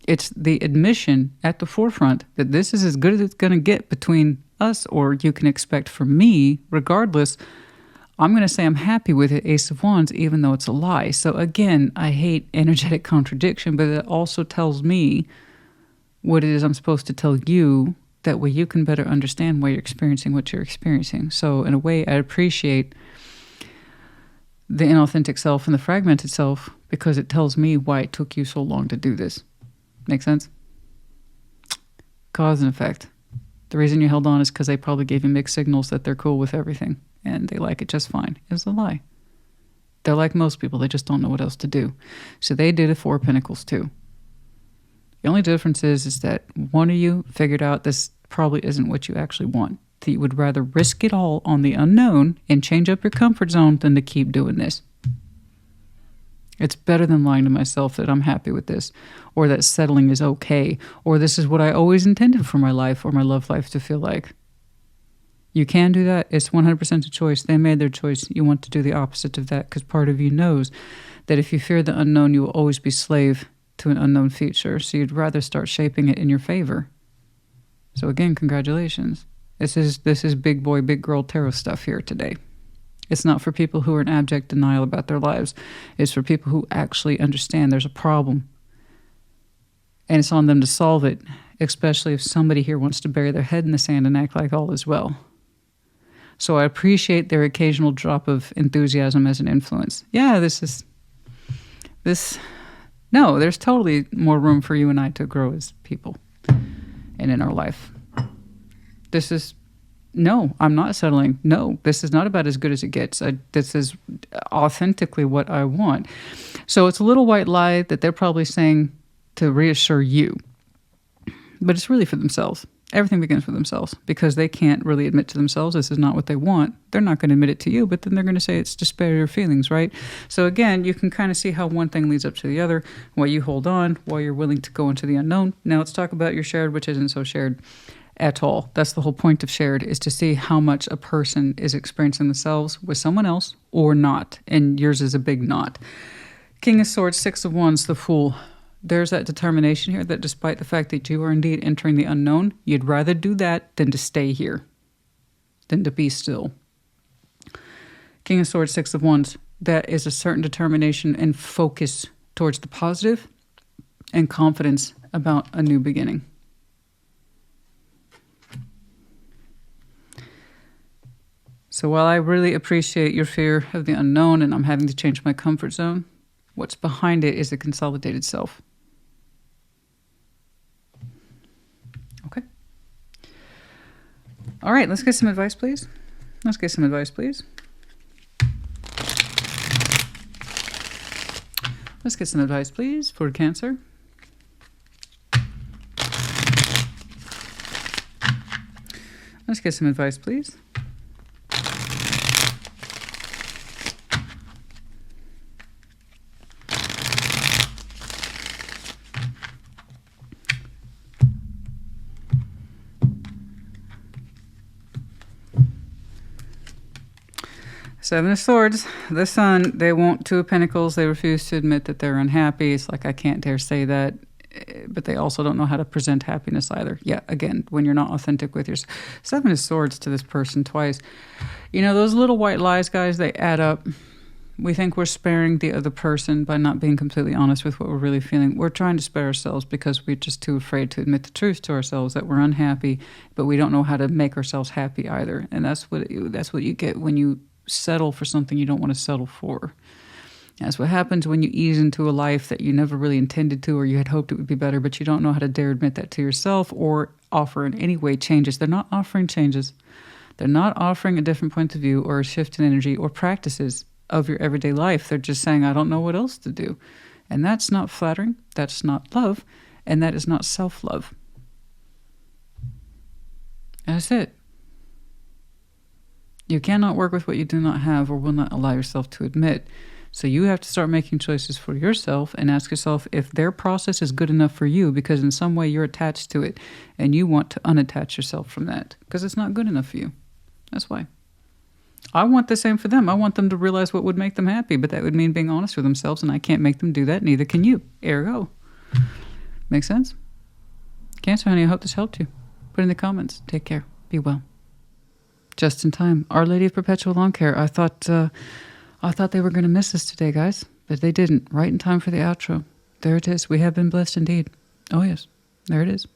A: It's the admission at the forefront that this is as good as it's going to get between us, or you can expect from me, regardless. I'm going to say I'm happy with it, Ace of Wands, even though it's a lie. So again, I hate energetic contradiction, but it also tells me what it is I'm supposed to tell you. That way you can better understand why you're experiencing what you're experiencing. So in a way, I appreciate the inauthentic self and the fragmented self because it tells me why it took you so long to do this. Make sense? Cause and effect. The reason you held on is because they probably gave you mixed signals that they're cool with everything and they like it just fine. It's a lie. They're like most people. They just don't know what else to do. So they did a 4 of Pentacles too. The only difference is that one of you figured out this probably isn't what you actually want. That you would rather risk it all on the unknown and change up your comfort zone than to keep doing this. It's better than lying to myself that I'm happy with this, or that settling is okay, or this is what I always intended for my life or my love life to feel like. You can do that. It's 100% a choice. They made their choice. You want to do the opposite of that because part of you knows that if you fear the unknown, you will always be slave to an unknown future, so you'd rather start shaping it in your favor. So again, congratulations. This is big boy, big girl tarot stuff here today. It's not for people who are in abject denial about their lives. It's for people who actually understand there's a problem. And it's on them to solve it, especially if somebody here wants to bury their head in the sand and act like all is well. So I appreciate their occasional drop of enthusiasm as an influence. Yeah, No, there's totally more room for you and I to grow as people and in our life. This is no, I'm not settling. No, this is not about as good as it gets. This is authentically what I want. So it's a little white lie that they're probably saying to reassure you, but it's really for themselves. Everything begins with themselves because they can't really admit to themselves this is not what they want. They're not going to admit it to you, but then they're going to say it's to spare your feelings, right? So again, you can kind of see how one thing leads up to the other, while you hold on, while you're willing to go into the unknown. Now let's talk about your shared, which isn't so shared at all. That's the whole point of shared, is to see how much a person is experiencing themselves with someone else or not. And yours is a big not. King of Swords, Six of Wands, the Fool. There's that determination here that despite the fact that you are indeed entering the unknown, you'd rather do that than to stay here, than to be still. King of Swords, Six of Wands. That is a certain determination and focus towards the positive and confidence about a new beginning. So while I really appreciate your fear of the unknown and I'm having to change my comfort zone, what's behind it is a consolidated self. Okay. All right, let's get some advice, please. Let's get some advice, please. Let's get some advice, please, for Cancer. Let's get some advice, please. Seven of Swords, the Sun, they want Two of Pentacles. They refuse to admit that they're unhappy. It's like, I can't dare say that. But they also don't know how to present happiness either. Yeah, again, when you're not authentic with yourself. Seven of Swords to this person twice. You know, those little white lies, guys, they add up. We think we're sparing the other person by not being completely honest with what we're really feeling. We're trying to spare ourselves because we're just too afraid to admit the truth to ourselves that we're unhappy, but we don't know how to make ourselves happy either. And that's what you get when you settle for something you don't want to settle for. That's what happens when you ease into a life that you never really intended to, or you had hoped it would be better, but you don't know how to dare admit that to yourself or offer in any way changes. They're not offering changes. They're not offering a different point of view or a shift in energy or practices of your everyday life. They're just saying, I don't know what else to do. And that's not flattering. That's not love. And that is not self-love. That's it. You cannot work with what you do not have or will not allow yourself to admit. So you have to start making choices for yourself and ask yourself if their process is good enough for you, because in some way you're attached to it and you want to unattach yourself from that because it's not good enough for you. That's why. I want the same for them. I want them to realize what would make them happy, but that would mean being honest with themselves, and I can't make them do that. Neither can you. Ergo. Make sense? Cancer, honey, I hope this helped you. Put in the comments. Take care. Be well. Just in time. Our Lady of Perpetual Lawn Care. I thought they were going to miss us today, guys, but they didn't. Right in time for the outro. There it is. We have been blessed indeed. Oh, yes. There it is.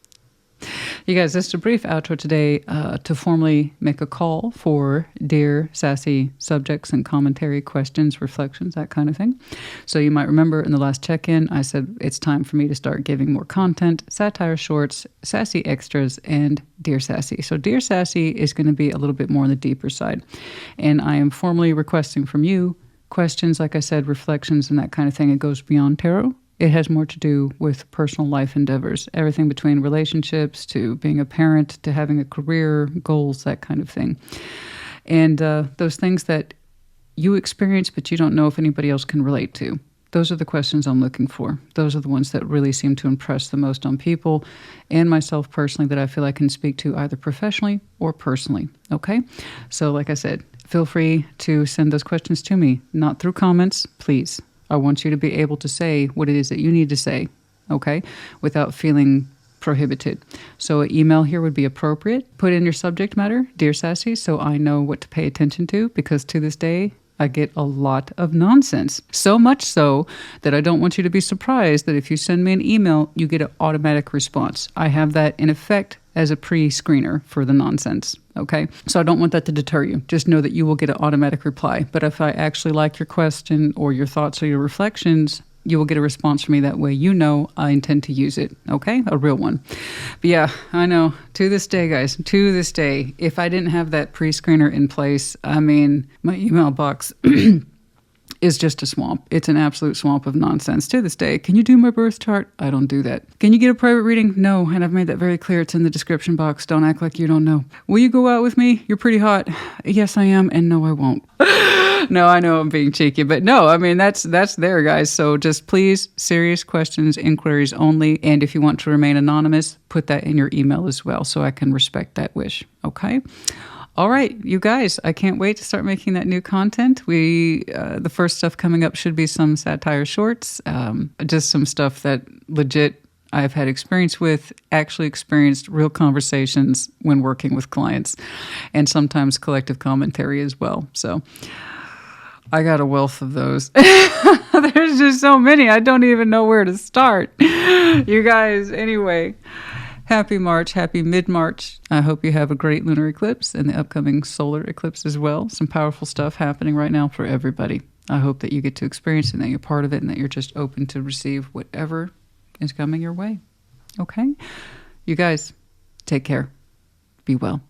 A: You guys, just a brief outro today to formally make a call for Dear Sassy subjects and commentary, questions, reflections, that kind of thing. So you might remember in the last check-in, I said it's time for me to start giving more content, satire shorts, Sassy Extras, and Dear Sassy. So Dear Sassy is going to be a little bit more on the deeper side. And I am formally requesting from you questions, like I said, reflections and that kind of thing. It goes beyond tarot. It has more to do with personal life endeavors, everything between relationships to being a parent to having a career, goals, that kind of thing. And those things that you experience but you don't know if anybody else can relate to. Those are the questions I'm looking for. Those are the ones that really seem to impress the most on people and myself personally that I feel I can speak to either professionally or personally. Okay? So like I said, feel free to send those questions to me, not through comments, please. I want you to be able to say what it is that you need to say, okay, without feeling prohibited. So an email here would be appropriate. Put in your subject matter, Dear Sassy, so I know what to pay attention to, because to this day, I get a lot of nonsense. So much so that I don't want you to be surprised that if you send me an email, you get an automatic response. I have that in effect as a pre-screener for the nonsense, okay? So I don't want that to deter you. Just know that you will get an automatic reply. But if I actually like your question or your thoughts or your reflections, you will get a response from me that way. You know I intend to use it, okay? A real one. But yeah, I know. To this day, guys, to this day, if I didn't have that pre-screener in place, I mean, my email box is just a swamp. It's an absolute swamp of nonsense to this day. Can you do my birth chart? I don't do that. Can you get a private reading? No, and I've made that very clear. It's in the description box. Don't act like you don't know. Will you go out with me? You're pretty hot. Yes, I am, and no, I won't. No, I know I'm being cheeky, but no, I mean, that's there, guys. So just please, serious questions, inquiries only. And if you want to remain anonymous, put that in your email as well so I can respect that wish, okay? All right, you guys, I can't wait to start making that new content. The first stuff coming up should be some satire shorts, just some stuff that legit I've had experience with, actually experienced real conversations when working with clients, and sometimes collective commentary as well. So I got a wealth of those. There's just so many. I don't even know where to start. You guys, anyway, happy March, happy mid-March. I hope you have a great lunar eclipse and the upcoming solar eclipse as well. Some powerful stuff happening right now for everybody. I hope that you get to experience it and that you're part of it and that you're just open to receive whatever is coming your way. Okay? You guys, take care. Be well.